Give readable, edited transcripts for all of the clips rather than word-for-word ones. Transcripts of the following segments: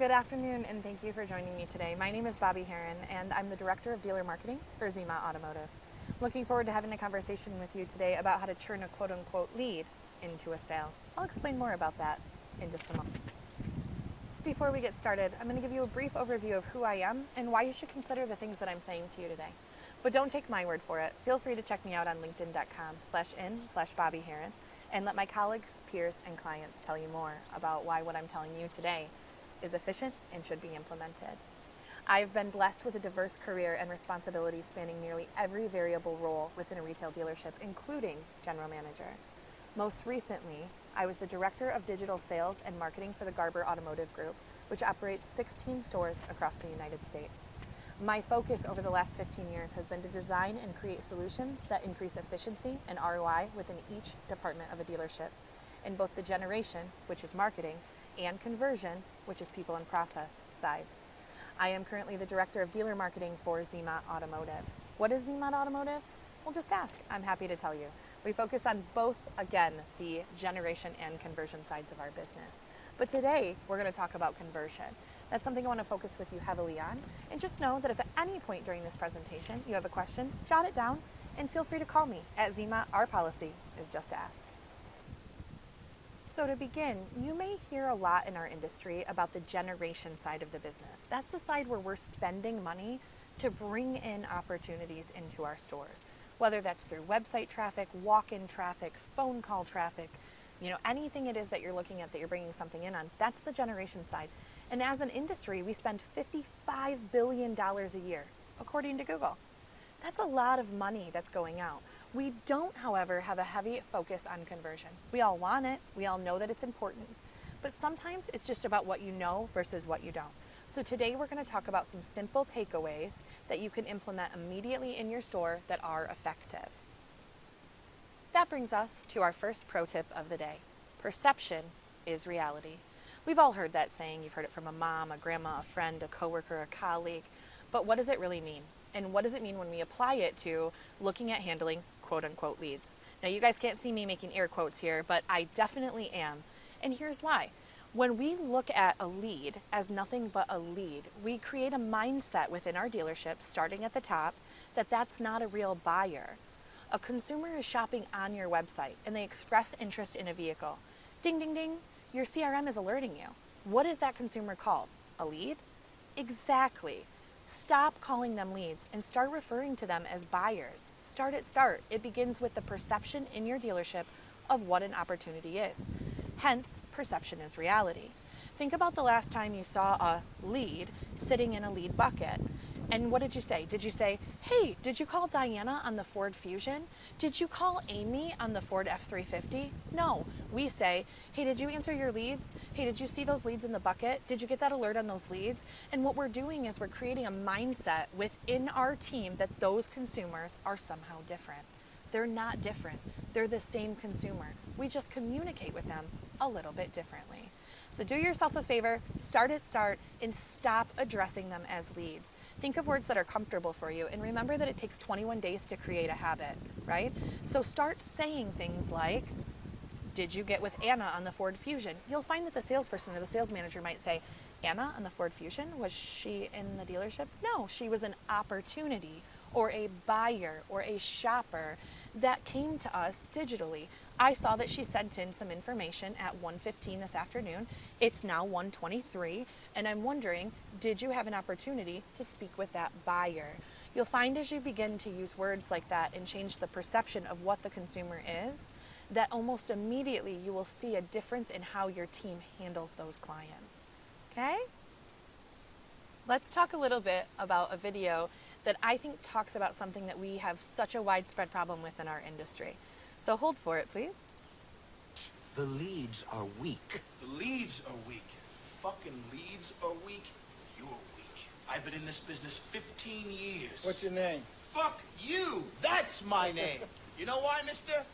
Good afternoon, and thank you for joining me today. My name is Bobbie Herron, and I'm the Director of Dealer Marketing for ZMOT Automotive. Looking forward to having a conversation with you today about how to turn a quote-unquote lead into a sale. I'll explain more about that in just a moment. Before we get started, I'm going to give you a brief overview of who I am and why you should consider the things that I'm saying to you today. But don't take my word for it. Feel free to check me out on linkedin.com/in/Bobbie Herron and let my colleagues, peers, and clients tell you more about why what I'm telling you today is efficient and should be implemented. I've been blessed with a diverse career and responsibilities spanning nearly every variable role within a retail dealership, including general manager. Most recently, I was the Director of Digital Sales and Marketing for the Garber Automotive Group, which operates 16 stores across the United States. My focus over the last 15 years has been to design and create solutions that increase efficiency and ROI within each department of a dealership, in both the generation, which is marketing, and conversion, which is people and process sides. I am currently the Director of Dealer Marketing for ZMOT Automotive. What is ZMOT Automotive? Well, just ask. I'm happy to tell you. We focus on both, again, the generation and conversion sides of our business. But today, we're going to talk about conversion. That's something I want to focus with you heavily on. And just know that if at any point during this presentation you have a question, jot it down and feel free to call me. At ZMOT, our policy is just ask. So to begin, you may hear a lot in our industry about the generation side of the business. That's the side where we're spending money to bring in opportunities into our stores, whether that's through website traffic, walk-in traffic, phone call traffic, anything it is that you're looking at that you're bringing something in on, that's the generation side. And as an industry, we spend $55 billion a year, according to Google. That's a lot of money that's going out. We don't, however, have a heavy focus on conversion. We all want it. We all know that it's important. But sometimes it's just about what you know versus what you don't. So today we're going to talk about some simple takeaways that you can implement immediately in your store that are effective. That brings us to our first pro tip of the day. Perception is reality. We've all heard that saying. You've heard it from a mom, a grandma, a friend, a coworker, a colleague. But what does it really mean? And what does it mean when we apply it to looking at handling quote-unquote leads? Now, you guys can't see me making air quotes here, but I definitely am. And here's why. When we look at a lead as nothing but a lead, we create a mindset within our dealership, starting at the top, that that's not a real buyer. A consumer is shopping on your website, and they express interest in a vehicle. Ding, ding, ding. Your CRM is alerting you. What is that consumer called? A lead? Exactly. Stop calling them leads and start referring to them as buyers. Start. It begins with the perception in your dealership of what an opportunity is. Hence, perception is reality. Think about the last time you saw a lead sitting in a lead bucket. And what did you say? Did you say, hey, did you call Diana on the Ford Fusion? Did you call Amy on the Ford F350? No. We say, hey, did you answer your leads? Hey, did you see those leads in the bucket? Did you get that alert on those leads? And what we're doing is we're creating a mindset within our team that those consumers are somehow different. They're not different. They're the same consumer. We just communicate with them a little bit differently. So do yourself a favor, start, and stop addressing them as leads. Think of words that are comfortable for you, and remember that it takes 21 days to create a habit, right? So start saying things like, did you get with Anna on the Ford Fusion? You'll find that the salesperson or the sales manager might say, Anna on the Ford Fusion, was she in the dealership? No, she was an opportunity or a buyer or a shopper that came to us digitally. I saw that she sent in some information at 1:15 this afternoon. It's now 1:23, and I'm wondering, did you have an opportunity to speak with that buyer? You'll find as you begin to use words like that and change the perception of what the consumer is, that almost immediately you will see a difference in how your team handles those clients. Okay? Let's talk a little bit about a video that I think talks about something that we have such a widespread problem with in our industry. So hold for it, please. The leads are weak. The leads are weak. Fucking leads are weak. You're weak. I've been in this business 15 years. What's your name? Fuck you. That's my name. You know why, mister?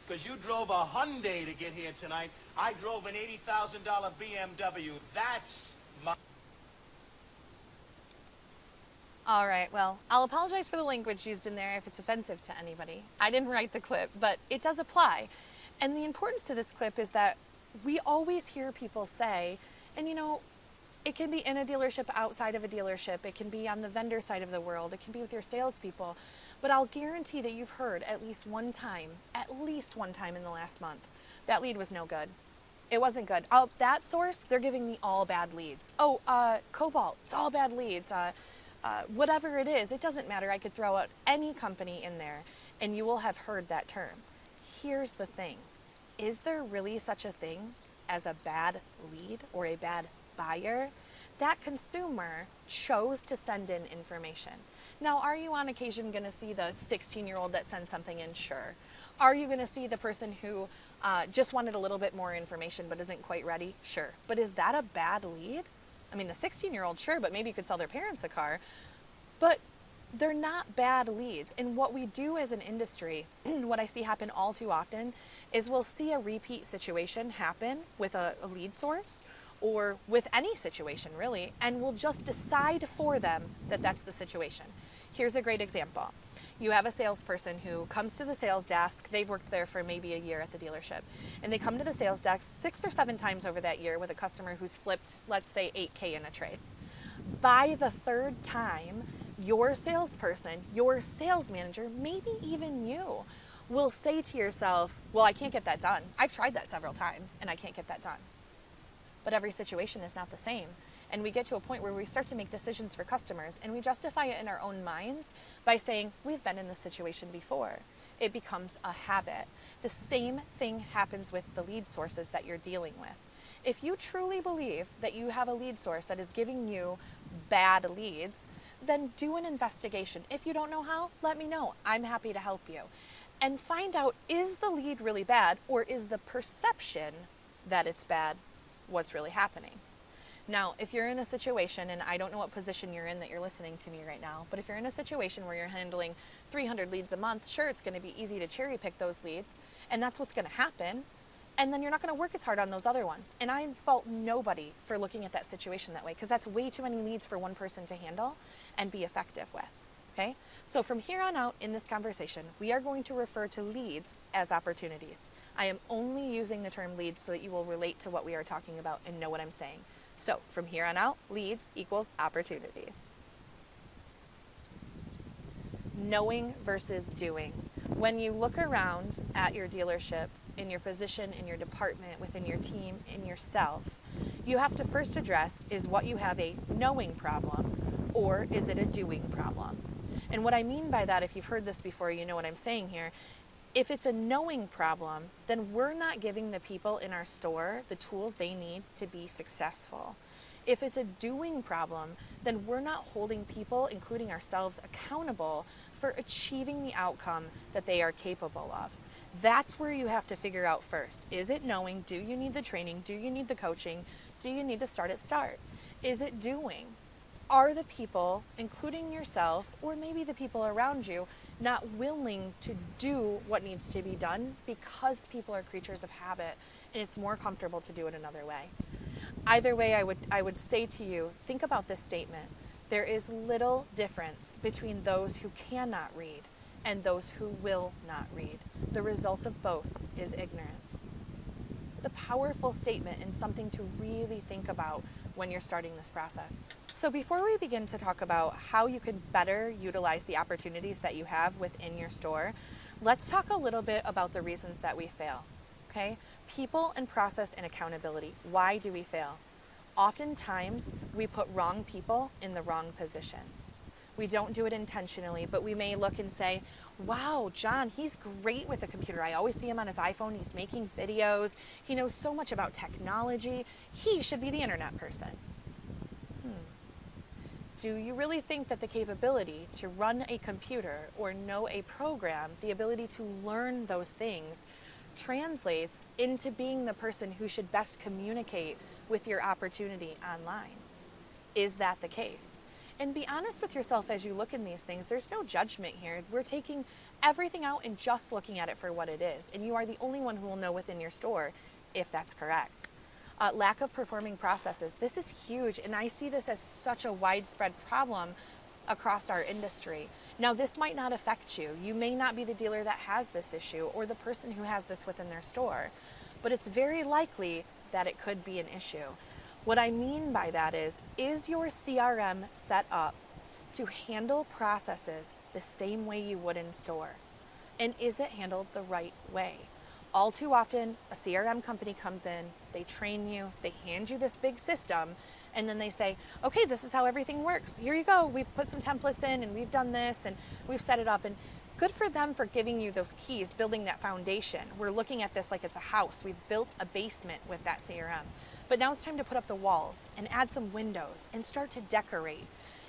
Because you drove a Hyundai to get here tonight. I drove an $80,000 BMW. That's my... All right, well, I'll apologize for the language used in there if it's offensive to anybody. I didn't write the clip, but it does apply. And the importance to this clip is that we always hear people say, and It can be in a dealership, outside of a dealership. It can be on the vendor side of the world. It can be with your salespeople. But I'll guarantee that you've heard at least one time in the last month, that lead was no good. It wasn't good. Oh, that source, they're giving me all bad leads. Oh, Cobalt, it's all bad leads. Whatever it is, it doesn't matter. I could throw out any company in there and you will have heard that term. Here's the thing. Is there really such a thing as a bad lead or a bad buyer? That consumer chose to send in information. Now, are you on occasion going to see the 16-year-old that sends something in? Sure. Are you going to see the person who just wanted a little bit more information but isn't quite ready? Sure. But is that a bad lead? I mean, the 16-year-old, sure, but maybe you could sell their parents a car. But they're not bad leads. And what we do as an industry, what I see happen all too often, is we'll see a repeat situation happen with a lead source or with any situation really, and we'll just decide for them that that's the situation. Here's a great example. You have a salesperson who comes to the sales desk. They've worked there for maybe a year at the dealership. And they come to the sales desk 6 or 7 times over that year with a customer who's flipped, let's say, $8K in a trade. By the 3rd time, your salesperson, your sales manager, maybe even you, will say to yourself, well, I can't get that done. I've tried that several times and I can't get that done. But every situation is not the same. And we get to a point where we start to make decisions for customers and we justify it in our own minds by saying, we've been in this situation before. It becomes a habit. The same thing happens with the lead sources that you're dealing with. If you truly believe that you have a lead source that is giving you bad leads, then do an investigation. If you don't know how, let me know. I'm happy to help you. And find out, is the lead really bad or is the perception that it's bad what's really happening? Now, if you're in a situation, and I don't know what position you're in that you're listening to me right now, but if you're in a situation where you're handling 300 leads a month, sure, it's going to be easy to cherry pick those leads, and that's what's going to happen. And then you're not going to work as hard on those other ones. And I fault nobody for looking at that situation that way, because that's way too many leads for one person to handle and be effective with. Okay? So from here on out in this conversation, we are going to refer to leads as opportunities. I am only using the term leads so that you will relate to what we are talking about and know what I'm saying. So from here on out, leads equals opportunities. Knowing versus doing. When you look around at your dealership, in your position, in your department, within your team, in yourself, you have to first address, is what you have a knowing problem or is it a doing problem? And what I mean by that, if you've heard this before, you know what I'm saying here. If it's a knowing problem, then we're not giving the people in our store the tools they need to be successful. If it's a doing problem, then we're not holding people, including ourselves, accountable for achieving the outcome that they are capable of. That's where you have to figure out first. Is it knowing? Do you need the training? Do you need the coaching? Do you need to start at start? Is it doing? Are the people, including yourself, or maybe the people around you, not willing to do what needs to be done because people are creatures of habit and it's more comfortable to do it another way? Either way, I would say to you, think about this statement. There is little difference between those who cannot read and those who will not read. The result of both is ignorance. It's a powerful statement and something to really think about when you're starting this process. So before we begin to talk about how you can better utilize the opportunities that you have within your store, let's talk a little bit about the reasons that we fail. Okay? People and process and accountability. Why do we fail? Oftentimes, we put wrong people in the wrong positions. We don't do it intentionally, but we may look and say, wow, John, he's great with a computer. I always see him on his iPhone. He's making videos. He knows so much about technology. He should be the internet person. Do you really think that the capability to run a computer or know a program, the ability to learn those things, translates into being the person who should best communicate with your opportunity online? Is that the case? And be honest with yourself as you look in these things. There's no judgment here. We're taking everything out and just looking at it for what it is. And you are the only one who will know within your store if that's correct. Lack of performing processes. This is huge, and I see this as such a widespread problem across our industry. Now, this might not affect you. You may not be the dealer that has this issue or the person who has this within their store, but it's very likely that it could be an issue. What I mean by that is your CRM set up to handle processes the same way you would in store? And is it handled the right way? All too often, a CRM company comes in, they train you, they hand you this big system, and then they say, okay, this is how everything works. Here you go. We've put some templates in, and we've done this, and we've set it up. And good for them for giving you those keys, building that foundation. We're looking at this like it's a house. We've built a basement with that CRM. But now it's time to put up the walls and add some windows and start to decorate.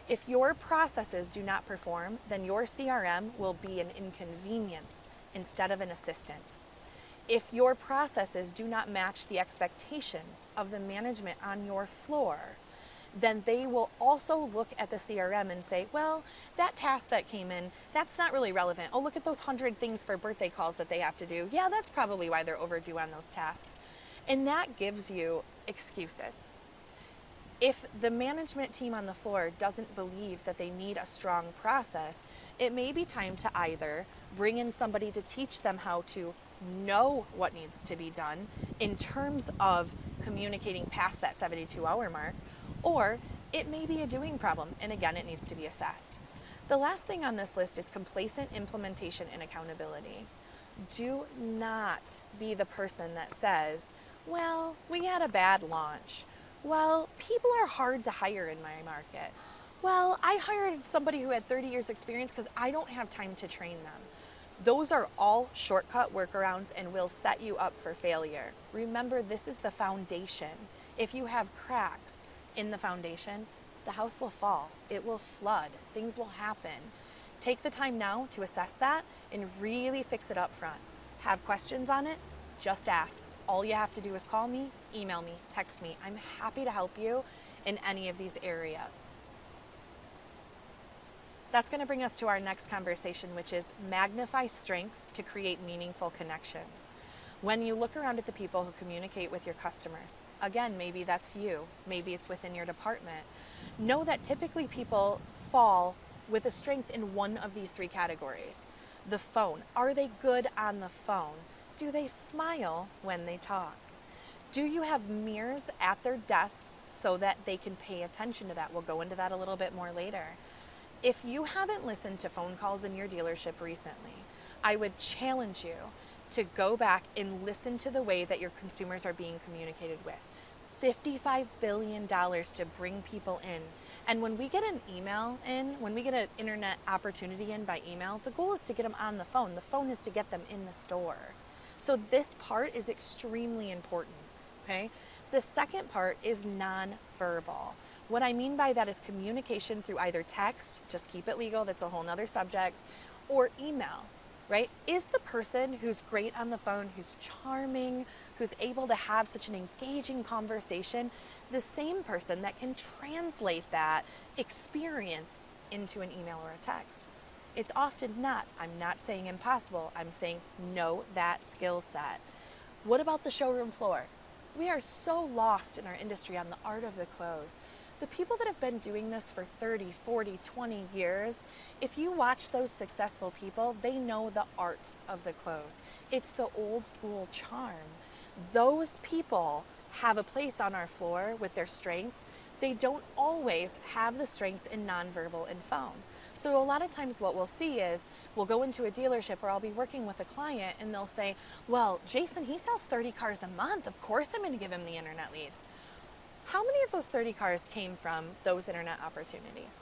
If your processes do not perform, then your CRM will be an inconvenience instead of an assistant. If your processes do not match the expectations of the management on your floor, then they will also look at the CRM and say, well, that task that came in, that's not really relevant. Oh, look at those 100 things for birthday calls that they have to do. Yeah, that's probably why they're overdue on those tasks. And that gives you excuses. If the management team on the floor doesn't believe that they need a strong process, it may be time to either bring in somebody to teach them how to know what needs to be done in terms of communicating past that 72-hour mark, or it may be a doing problem, and again, it needs to be assessed. The last thing on this list is complacent implementation and accountability. Do not be the person that says, well, we had a bad launch. Well, people are hard to hire in my market. Well, I hired somebody who had 30 years experience because I don't have time to train them. Those are all shortcut workarounds and will set you up for failure. Remember, this is the foundation. If you have cracks in the foundation, the house will fall. It will flood. Things will happen. Take the time now to assess that and really fix it up front. Have questions on it? Just ask. All you have to do is call me, email me, text me. I'm happy to help you in any of these areas. That's going to bring us to our next conversation, which is magnify strengths to create meaningful connections. When you look around at the people who communicate with your customers, again, maybe that's you, maybe it's within your department, know that typically people fall with a strength in one of these three categories. The phone. Are they good on the phone? Do they smile when they talk? Do you have mirrors at their desks so that they can pay attention to that? We'll go into that a little bit more later. If you haven't listened to phone calls in your dealership recently, I would challenge you to go back and listen to the way that your consumers are being communicated with. $55 billion to bring people in. And when we get an email in, when we get an internet opportunity in by email, the goal is to get them on the phone. The phone is to get them in the store. So this part is extremely important, okay? The second part is nonverbal. What I mean by that is communication through either text, just keep it legal, that's a whole nother subject, or email, right? Is the person who's great on the phone, who's charming, who's able to have such an engaging conversation, the same person that can translate that experience into an email or a text? It's often not. I'm not saying impossible. I'm saying know that skill set. What about the showroom floor? We are so lost in our industry on the art of the close. The people that have been doing this for 30, 40, 20 years, if you watch those successful people, they know the art of the close. It's the old school charm. Those people have a place on our floor with their strength. They don't always have the strengths in nonverbal and phone. So a lot of times what we'll see is we'll go into a dealership or I'll be working with a client and they'll say, well, Jason, he sells 30 cars a month. Of course I'm going to give him the internet leads. How many of those 30 cars came from those internet opportunities?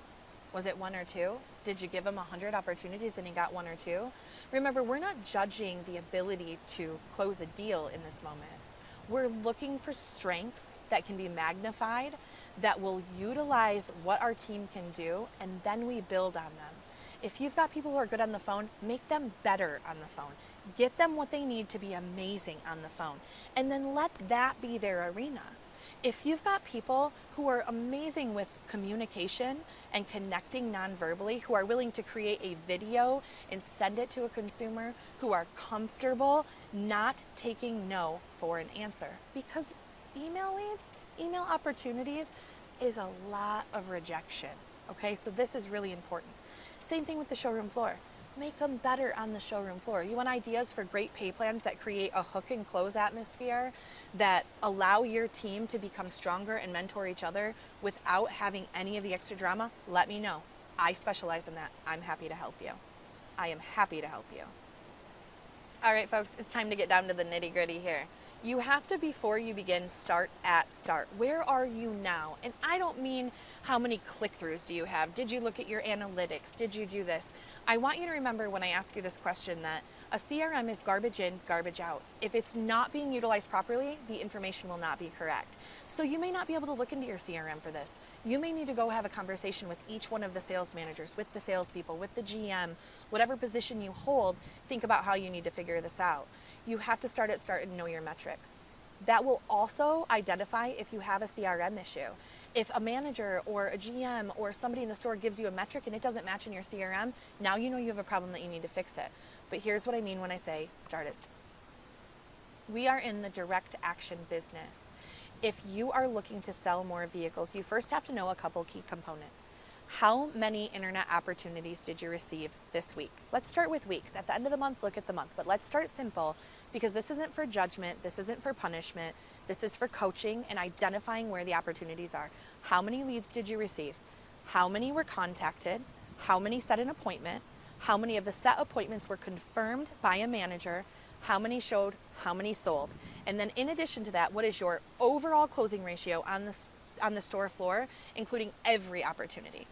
Was it one or two? Did you give him 100 opportunities and he got one or two? Remember, we're not judging the ability to close a deal in this moment. We're looking for strengths that can be magnified, that will utilize what our team can do, and then we build on them. If you've got people who are good on the phone, make them better on the phone. Get them what they need to be amazing on the phone, and then let that be their arena. If you've got people who are amazing with communication and connecting non-verbally, who are willing to create a video and send it to a consumer, who are comfortable not taking no for an answer, because email leads, email opportunities is a lot of rejection, okay? So this is really important. Same thing with the showroom floor. make them better on the showroom floor. You want ideas for great pay plans that create a hook and close atmosphere that allow your team to become stronger and mentor each other without having any of the extra drama? Let me know. I specialize in that. I'm happy to help you. I am happy to help you. All right, folks, it's time to get down to the nitty-gritty here. You have to, before you begin, start at start. Where are you now? And I don't mean how many click-throughs do you have? Did you look at your analytics? Did you do this? I want you to remember when I ask you this question that a CRM is garbage in, garbage out. If it's not being utilized properly, the information will not be correct. So you may not be able to look into your CRM for this. You may need to go have a conversation with each one of the sales managers, with the salespeople, with the GM, whatever position you hold. Think about how you need to figure this out. You have to start at start and know your metrics. That will also identify if you have a CRM issue. If a manager or a GM or somebody in the store gives you a metric and it doesn't match in your CRM, now you know you have a problem that you need to fix it. But here's what I mean when I say start at start. We are in the direct action business. If you are looking to sell more vehicles, you first have to know a couple key components. How many internet opportunities did you receive this week? Let's start with weeks. At the end of the month, look at the month. But let's start simple, because this isn't for judgment, this isn't for punishment, this is for coaching and identifying where the opportunities are. How many leads did you receive? How many were contacted? How many set an appointment? How many of the set appointments were confirmed by a manager? How many showed? How many sold? And then in addition to that, what is your overall closing ratio on the store floor, including every opportunity?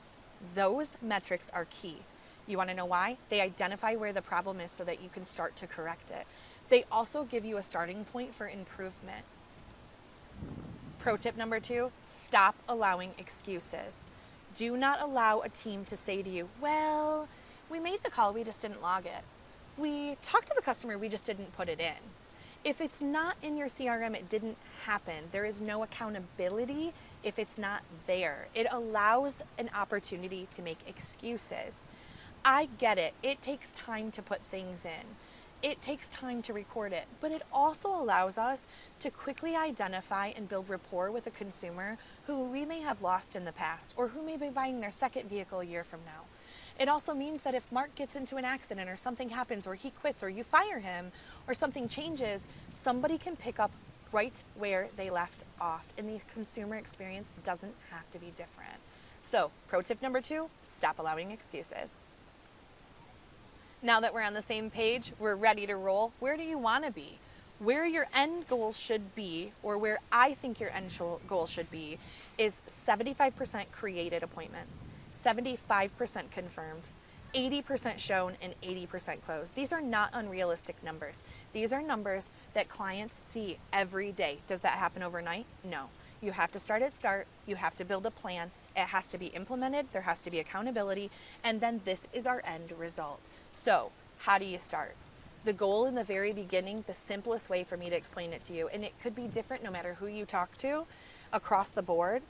Those metrics are key. You want to know why? They identify where the problem is so that you can start to correct it. They also give you a starting point for improvement. Pro tip number 2, stop allowing excuses. Do not allow a team to say to you, well, we made the call, we just didn't log it. We talked to the customer, we just didn't put it in. If it's not in your CRM, it didn't happen. There is no accountability if it's not there. It allows an opportunity to make excuses. I get it. It takes time to put things in. It takes time to record it, but it also allows us to quickly identify and build rapport with a consumer who we may have lost in the past or who may be buying their second vehicle a year from now. It also means that if Mark gets into an accident or something happens or he quits or you fire him or something changes, somebody can pick up right where they left off, and the consumer experience doesn't have to be different. So, pro tip number 2, stop allowing excuses. Now that we're on the same page, we're ready to roll. Where do you want to be? Where your end goal should be, or where I think your end goal should be, is 75% created appointments, 75% confirmed, 80% shown, and 80% closed. These are not unrealistic numbers. These are numbers that clients see every day. Does that happen overnight? No. You have to start at start. You have to build a plan. It has to be implemented. There has to be accountability. And then this is our end result. So, how do you start? The goal in the very beginning, the simplest way for me to explain it to you, and it could be different no matter who you talk to across the board,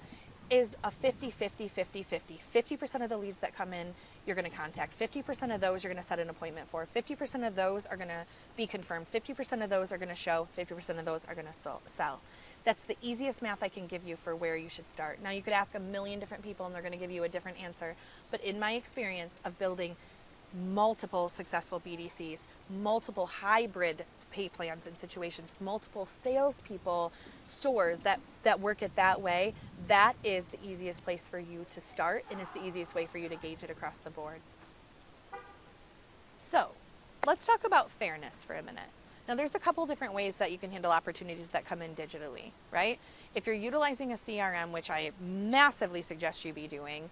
is a 50-50, 50-50. 50% of the leads that come in, you're going to contact. 50% of those you're going to set an appointment for. 50% of those are going to be confirmed. 50% of those are going to show. 50% of those are going to sell. That's the easiest math I can give you for where you should start. Now, you could ask a million different people and they're going to give you a different answer. But in my experience of building multiple successful BDCs, multiple hybrid pay plans and situations, multiple salespeople, stores that work it that way, that is the easiest place for you to start, and it's the easiest way for you to gauge it across the board. So, let's talk about fairness for a minute. Now, there's a couple different ways that you can handle opportunities that come in digitally, right? If you're utilizing a CRM, which I massively suggest you be doing,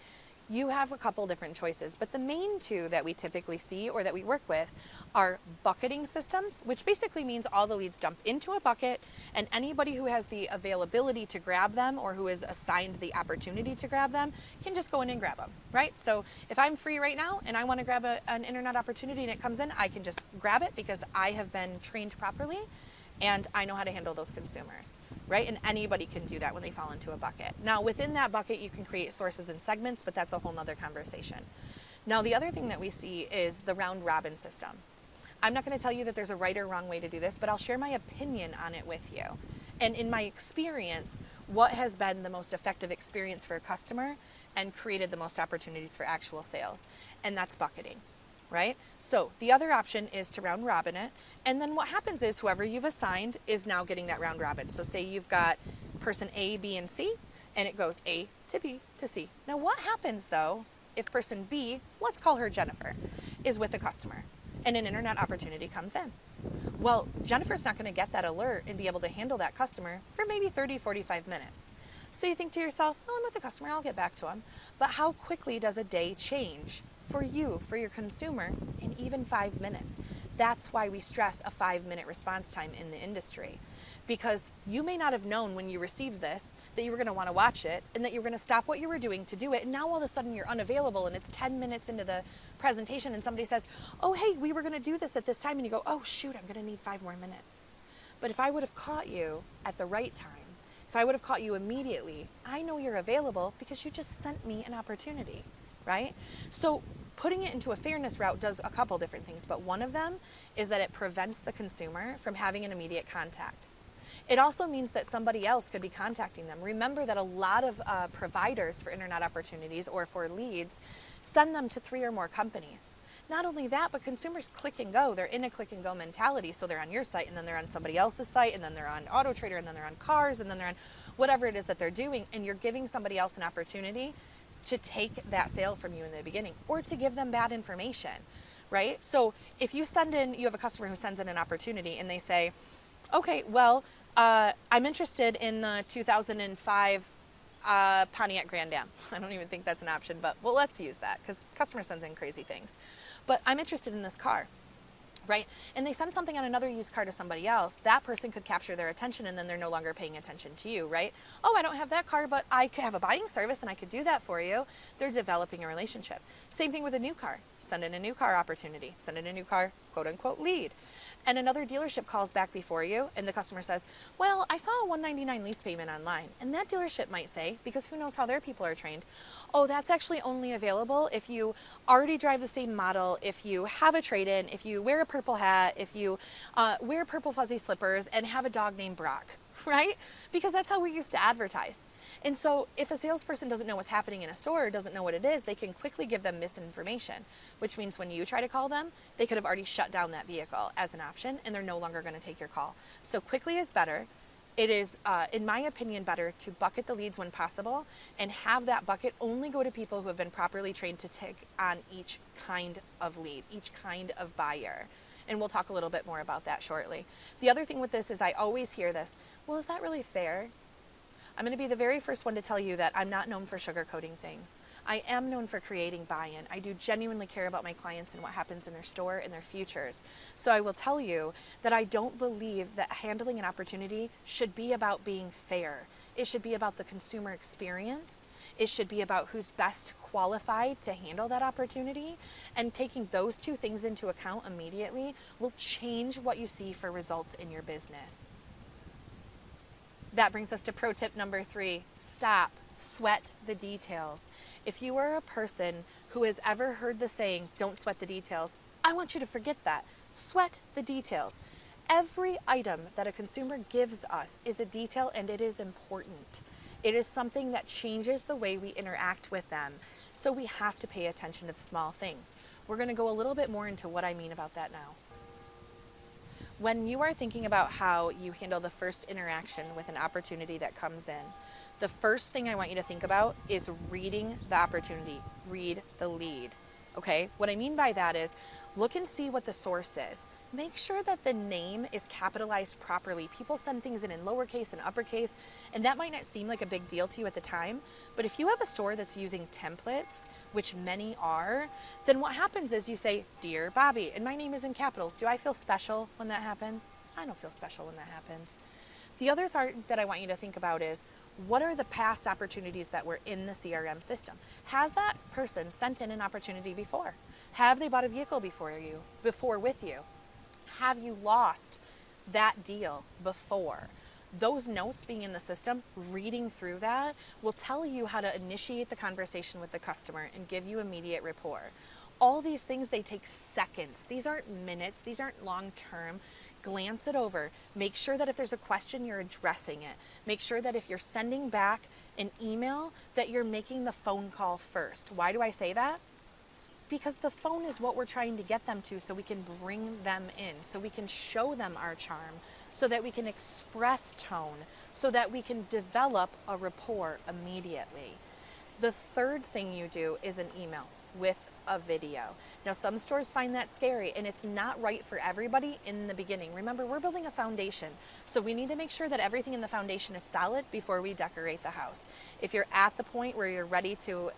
you have a couple different choices, but the main two that we typically see or that we work with are bucketing systems, which basically means all the leads dump into a bucket, and anybody who has the availability to grab them or who is assigned the opportunity to grab them can just go in and grab them, right? So if I'm free right now and I want to grab an internet opportunity and it comes in, I can just grab it because I have been trained properly and I know how to handle those consumers, right? And anybody can do that when they fall into a bucket. Now, within that bucket, you can create sources and segments, but that's a whole nother conversation. Now, the other thing that we see is the round robin system. I'm not going to tell you that there's a right or wrong way to do this, but I'll share my opinion on it with you. And in my experience, what has been the most effective experience for a customer and created the most opportunities for actual sales, and that's bucketing. right? So the other option is to round robin it. And then what happens is whoever you've assigned is now getting that round robin. So say you've got person A, B, and C, and it goes A to B to C. Now what happens though if person B, let's call her Jennifer, is with a customer and an internet opportunity comes in? Well, Jennifer's not going to get that alert and be able to handle that customer for maybe 30, 45 minutes. So you think to yourself, oh, I'm with the customer, I'll get back to him. But how quickly does a day change for you, for your consumer, in even 5 minutes? That's why we stress a 5-minute response time in the industry. Because you may not have known when you received this that you were going to want to watch it and that you were going to stop what you were doing to do it. And now all of a sudden you're unavailable and it's 10 minutes into the presentation and somebody says, oh, hey, we were going to do this at this time. And you go, oh, shoot, I'm going to need 5 more minutes. But if I would have caught you at the right time, if I would have caught you immediately, I know you're available because you just sent me an opportunity, right? So putting it into a fairness route does a couple different things, but one of them is that it prevents the consumer from having an immediate contact. It also means that somebody else could be contacting them. Remember that a lot of providers for internet opportunities or for leads send them to 3 or more companies. Not only that, but consumers click and go. They're in a click and go mentality. So they're on your site and then they're on somebody else's site and then they're on Auto Trader and then they're on Cars and then they're on whatever it is that they're doing. And you're giving somebody else an opportunity to take that sale from you in the beginning or to give them bad information, right? So if you have a customer who sends in an opportunity and they say, okay, well, I'm interested in the 2005 Pontiac Grand Am. I don't even think that's an option, but well, let's use that because customer sends in crazy things. But I'm interested in this car, right? And they send something on another used car to somebody else. That person could capture their attention and then they're no longer paying attention to you, right? Oh, I don't have that car, but I could have a buying service and I could do that for you. They're developing a relationship. Same thing with a new car. Send in a new car opportunity. Send in a new car, quote unquote, lead. And another dealership calls back before you and the customer says, well, I saw a $199 lease payment online. And that dealership might say, because who knows how their people are trained, oh, that's actually only available if you already drive the same model, if you have a trade-in, if you wear a purple hat, if you wear purple fuzzy slippers and have a dog named Brock, right? Because that's how we used to advertise. And so if a salesperson doesn't know what's happening in a store or doesn't know what it is, they can quickly give them misinformation, which means when you try to call them, they could have already shut down that vehicle as an option and they're no longer going to take your call. So quickly is better. It is, in my opinion, better to bucket the leads when possible and have that bucket only go to people who have been properly trained to take on each kind of lead, each kind of buyer. And we'll talk a little bit more about that shortly. The other thing with this is I always hear this, well, is that really fair? I'm going to be the very first one to tell you that I'm not known for sugarcoating things. I am known for creating buy-in. I do genuinely care about my clients and what happens in their store and their futures. So I will tell you that I don't believe that handling an opportunity should be about being fair. It should be about the consumer experience. It should be about who's best qualified to handle that opportunity. And taking those two things into account immediately will change what you see for results in your business. That brings us to pro tip number 3, stop, sweat the details. If you are a person who has ever heard the saying, don't sweat the details, I want you to forget that. Sweat the details. Every item that a consumer gives us is a detail and it is important. It is something that changes the way we interact with them. So we have to pay attention to the small things. We're going to go a little bit more into what I mean about that now. When you are thinking about how you handle the first interaction with an opportunity that comes in, the first thing I want you to think about is reading the opportunity, read the lead. Okay, what I mean by that is look and see what the source is. Make sure that the name is capitalized properly. People send things in lowercase and uppercase, and that might not seem like a big deal to you at the time, but if you have a store that's using templates, which many are, then what happens is you say, Dear Bobbie, and my name is in capitals. Do I feel special when that happens? I don't feel special when that happens. The other thing that I want you to think about is, what are the past opportunities that were in the CRM system? Has that person sent in an opportunity before? Have they bought a vehicle before with you? Have you lost that deal before? Those notes being in the system, reading through that, will tell you how to initiate the conversation with the customer and give you immediate rapport. All these things, they take seconds. These aren't minutes. These aren't long-term. Glance it over. Make sure that if there's a question, you're addressing it. Make sure that if you're sending back an email, that you're making the phone call first. Why do I say that? because the phone is what we're trying to get them to, so we can bring them in, so we can show them our charm, so that we can express tone, so that we can develop a rapport immediately. The third thing you do is an email with a video. Now, some stores find that scary, and it's not right for everybody in the beginning. Remember, we're building a foundation, so we need to make sure that everything in the foundation is solid before we decorate the house. If you're at the point where you're ready to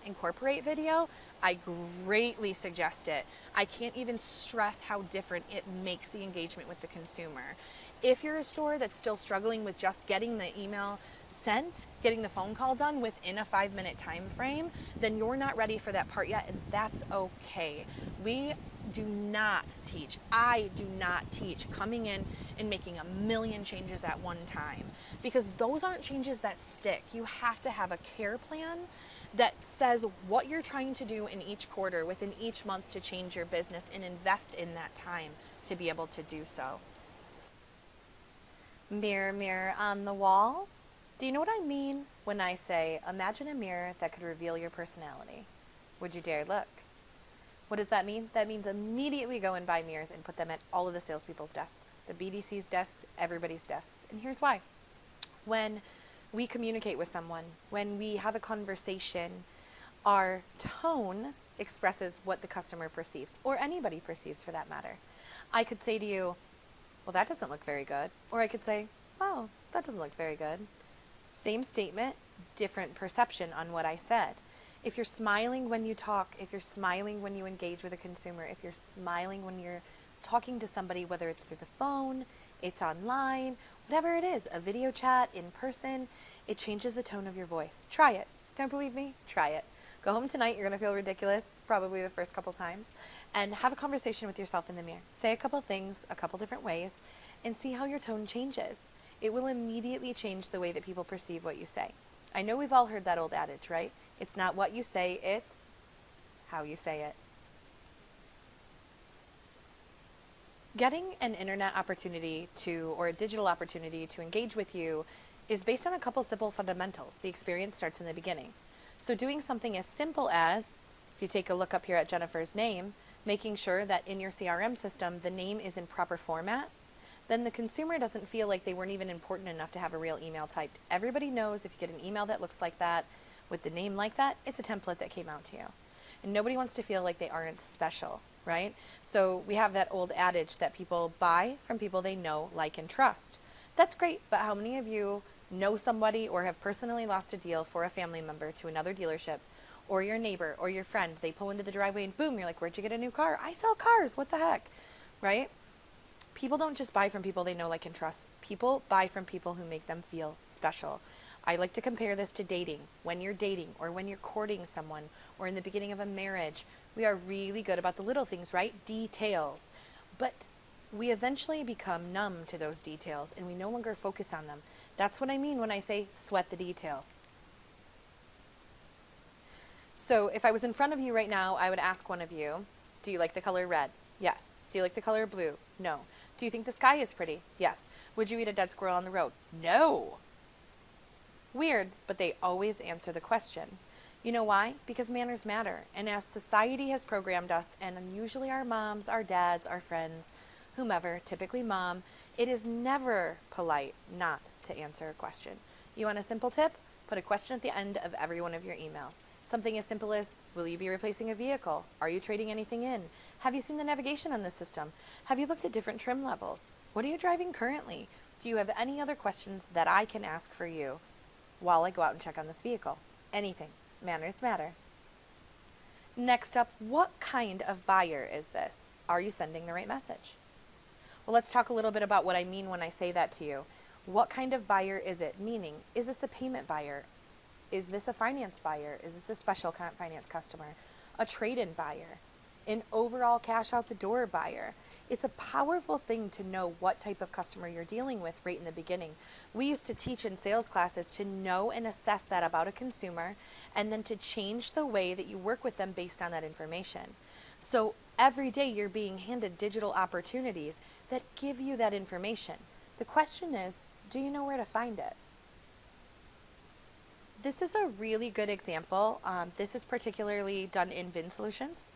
incorporate video, I greatly suggest it. I can't even stress how different it makes the engagement with the consumer. If you're a store that's still struggling with just getting the email sent, getting the phone call done within a 5-minute time frame, then you're not ready for that part yet, and that's okay. I do not teach coming in and making a million changes at one time, because those aren't changes that stick. You have to have a care plan that says what you're trying to do in each quarter, within each month, to change your business, and invest in that time to be able to do so. Mirror, mirror on the wall. Do you know what I mean when I say, imagine a mirror that could reveal your personality? Would you dare look? What does that mean? That means immediately go and buy mirrors and put them at all of the salespeople's desks, the BDC's desks, everybody's desks. And here's why. When we communicate with someone, when we have a conversation, our tone expresses what the customer perceives, or anybody perceives for that matter. I could say to you, well, that doesn't look very good. Or I could say, wow, that doesn't look very good. Same statement, different perception on what I said. If you're smiling when you talk, if you're smiling when you engage with a consumer, if you're smiling when you're talking to somebody, whether it's through the phone, it's online, whatever it is, a video chat, in person, it changes the tone of your voice. Try it. Don't believe me? Try it. Go home tonight, you're going to feel ridiculous, probably the first couple times, and have a conversation with yourself in the mirror. Say a couple things, a couple different ways, and see how your tone changes. It will immediately change the way that people perceive what you say. I know we've all heard that old adage, right? It's not what you say, it's how you say it. Getting an internet opportunity or a digital opportunity to engage with you is based on a couple simple fundamentals. The experience starts in the beginning. So doing something as simple as, if you take a look up here at Jennifer's name, making sure that in your CRM system, the name is in proper format, then the consumer doesn't feel like they weren't even important enough to have a real email typed. Everybody knows if you get an email that looks like that, with the name like that, it's a template that came out to you. And nobody wants to feel like they aren't special, right? So we have that old adage that people buy from people they know, like, and trust. That's great, but how many of you know somebody or have personally lost a deal for a family member to another dealership, or your neighbor or your friend? They pull into the driveway and boom, you're like, where'd you get a new car? I sell cars, what the heck, right? People don't just buy from people they know, like, and trust. People buy from people who make them feel special. I like to compare this to dating. When you're dating or when you're courting someone or in the beginning of a marriage, we are really good about the little things, right? Details. But we eventually become numb to those details and we no longer focus on them. That's what I mean when I say sweat the details. So if I was in front of you right now, I would ask one of you, do you like the color red? Yes. Do you like the color blue? No. Do you think the sky is pretty? Yes. Would you eat a dead squirrel on the road? No. Weird, but they always answer the question. You know why? Because manners matter. And as society has programmed us, and usually our moms, our dads, our friends, whomever, typically mom, it is never polite not to answer a question. You want a simple tip? Put a question at the end of every one of your emails. Something as simple as, will you be replacing a vehicle? Are you trading anything in? Have you seen the navigation on this system? Have you looked at different trim levels? What are you driving currently? Do you have any other questions that I can ask for you while I go out and check on this vehicle? Anything. Manners matter. Next up, what kind of buyer is this? Are you sending the right message? Well, let's talk a little bit about what I mean when I say that to you. What kind of buyer is it? Meaning, is this a payment buyer? Is this a finance buyer? Is this a special finance customer? A trade-in buyer? An overall cash out the door buyer? It's a powerful thing to know what type of customer you're dealing with right in the beginning. We used to teach in sales classes to know and assess that about a consumer and then to change the way that you work with them based on that information. So every day you're being handed digital opportunities that give you that information. The question is, do you know where to find it? This is a really good example. This is particularly done in VIN solutions,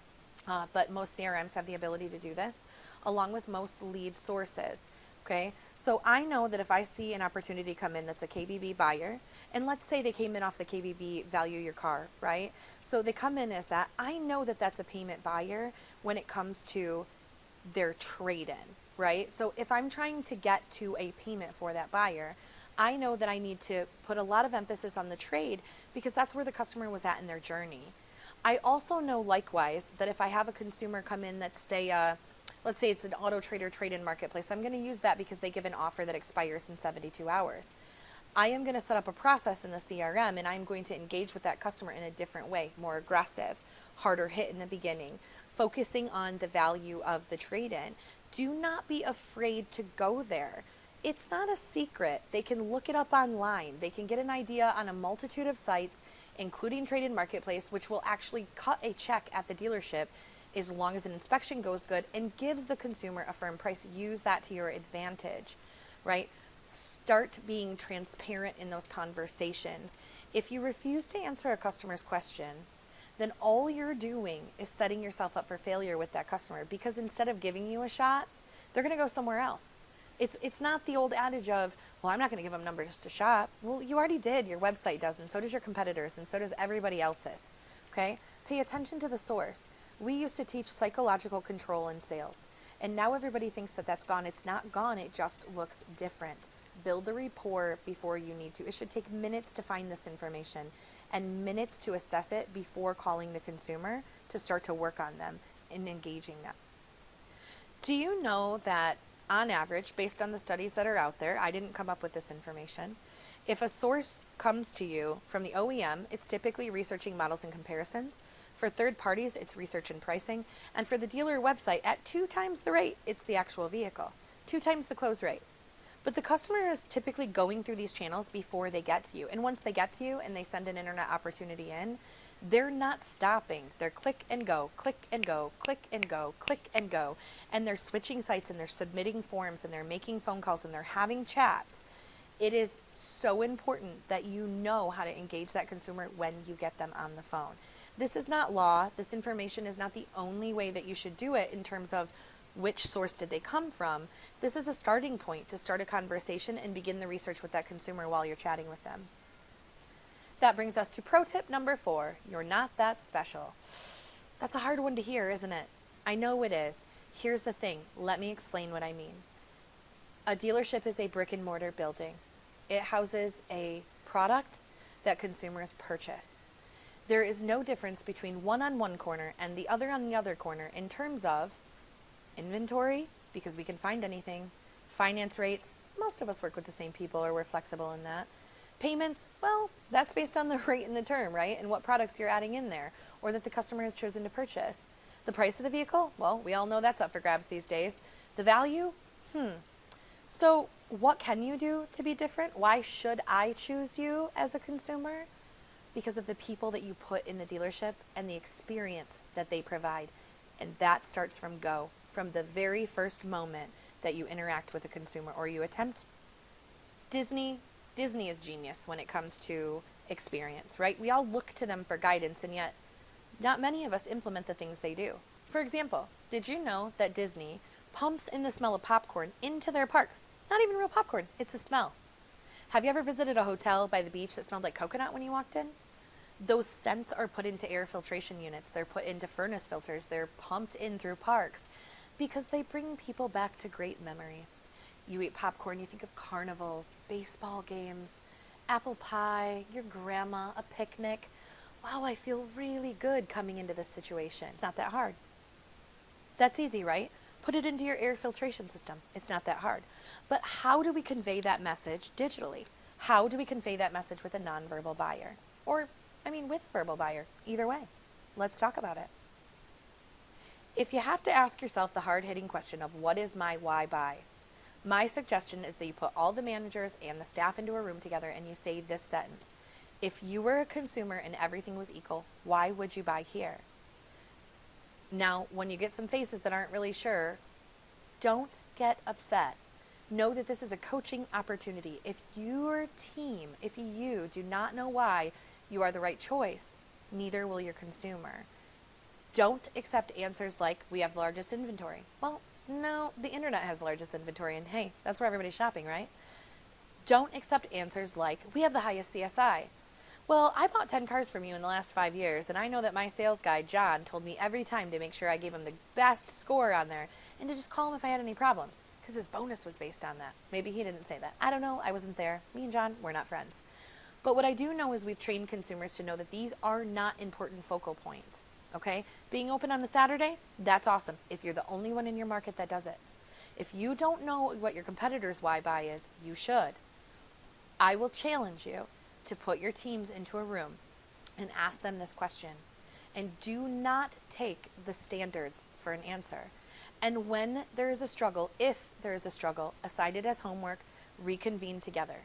but most CRMs have the ability to do this, along with most lead sources. Okay, so I know that if I see an opportunity come in that's a KBB buyer, and let's say they came in off the KBB value your car, right? So they come in as that, I know that that's a payment buyer when it comes to their trade-in, right? So if I'm trying to get to a payment for that buyer, I know that I need to put a lot of emphasis on the trade because that's where the customer was at in their journey. I also know likewise that if I have a consumer come in that's let's say it's an Auto Trader trade-in marketplace, I'm going to use that because they give an offer that expires in 72 hours. I am going to set up a process in the CRM and I'm going to engage with that customer in a different way, more aggressive, harder hit in the beginning, focusing on the value of the trade-in. Do not be afraid to go there. It's not a secret. They can look it up online. They can get an idea on a multitude of sites, including Trade-in Marketplace, which will actually cut a check at the dealership as long as an inspection goes good and gives the consumer a firm price. Use that to your advantage, right? Start being transparent in those conversations. If you refuse to answer a customer's question, then all you're doing is setting yourself up for failure with that customer, because instead of giving you a shot, they're going to go somewhere else. It's not the old adage of, well, I'm not going to give them numbers to shop. Well, you already did. Your website does, and so does your competitors, and so does everybody else's. Okay? Pay attention to the source. We used to teach psychological control in sales, and now everybody thinks that that's gone. It's not gone. It just looks different. Build the rapport before you need to. It should take minutes to find this information and minutes to assess it before calling the consumer to start to work on them and engaging them. Do you know that on average, based on the studies that are out there, I didn't come up with this information, if a source comes to you from the OEM, it's typically researching models and comparisons. For third parties, it's research and pricing. And for the dealer website, at 2 times the rate, it's the actual vehicle. 2 times the close rate. But the customer is typically going through these channels before they get to you. And once they get to you and they send an internet opportunity in, they're not stopping. They're click and go, click and go, click and go, click and go. And they're switching sites and they're submitting forms and they're making phone calls and they're having chats. It is so important that you know how to engage that consumer when you get them on the phone. This is not law. This information is not the only way that you should do it in terms of which source did they come from. This is a starting point to start a conversation and begin the research with that consumer while you're chatting with them. That brings us to pro tip number 4. You're not that special. That's a hard one to hear, isn't it? I know it is. Here's the thing. Let me explain what I mean. A dealership is a brick and mortar building. It houses a product that consumers purchase. There is no difference between one on one corner and the other on the other corner in terms of inventory, because we can find anything, finance rates, most of us work with the same people or we're flexible in that. Payments, well, that's based on the rate and the term, right? And what products you're adding in there or that the customer has chosen to purchase. The price of the vehicle, well, we all know that's up for grabs these days. The value, So what can you do to be different? Why should I choose you as a consumer? Because of the people that you put in the dealership and the experience that they provide. And that starts from go, from the very first moment that you interact with a consumer or you attempt. Disney is genius when it comes to experience, right? We all look to them for guidance, and yet not many of us implement the things they do. For example, did you know that Disney pumps in the smell of popcorn into their parks? Not even real popcorn, it's the smell. Have you ever visited a hotel by the beach that smelled like coconut when you walked in? Those scents are put into air filtration units. They're put into furnace filters. They're pumped in through parks because they bring people back to great memories. You eat popcorn, you think of carnivals, baseball games, apple pie, your grandma, a picnic. Wow, I feel really good coming into this situation. It's not that hard. That's easy, right? Put it into your air filtration system. It's not that hard. But how do we convey that message digitally? How do we convey that message with a nonverbal buyer? Or, with a verbal buyer. Either way. Let's talk about it. If you have to ask yourself the hard-hitting question of what is my why buy, my suggestion is that you put all the managers and the staff into a room together and you say this sentence. If you were a consumer and everything was equal, why would you buy here? Now, when you get some faces that aren't really sure, don't get upset. Know that this is a coaching opportunity. If your team, if you do not know why you are the right choice, neither will your consumer. Don't accept answers like, we have the largest inventory. Well, no, the internet has the largest inventory, and hey, that's where everybody's shopping, right? Don't accept answers like, we have the highest CSI. Well, I bought 10 cars from you in the last 5 years, and I know that my sales guy, John, told me every time to make sure I gave him the best score on there and to just call him if I had any problems, because his bonus was based on that. Maybe he didn't say that. I don't know. I wasn't there. Me and John, we're not friends. But what I do know is we've trained consumers to know that these are not important focal points, okay? Being open on a Saturday, that's awesome if you're the only one in your market that does it. If you don't know what your competitor's why buy is, you should. I will challenge you to put your teams into a room and ask them this question. And do not take the standards for an answer. And when there is a struggle, if there is a struggle, assign it as homework, reconvene together.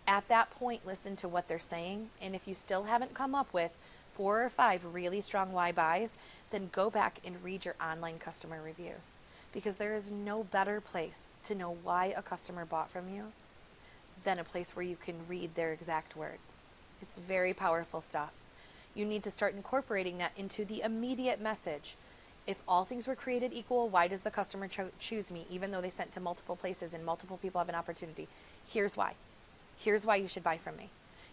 At that point, listen to what they're saying. And if you still haven't come up with 4 or 5 really strong why buys, then go back and read your online customer reviews. Because there is no better place to know why a customer bought from you than a place where you can read their exact words. It's very powerful stuff. You need to start incorporating that into the immediate message. If all things were created equal, why does the customer choose me, even though they sent to multiple places and multiple people have an opportunity? Here's why. Here's why you should buy from me.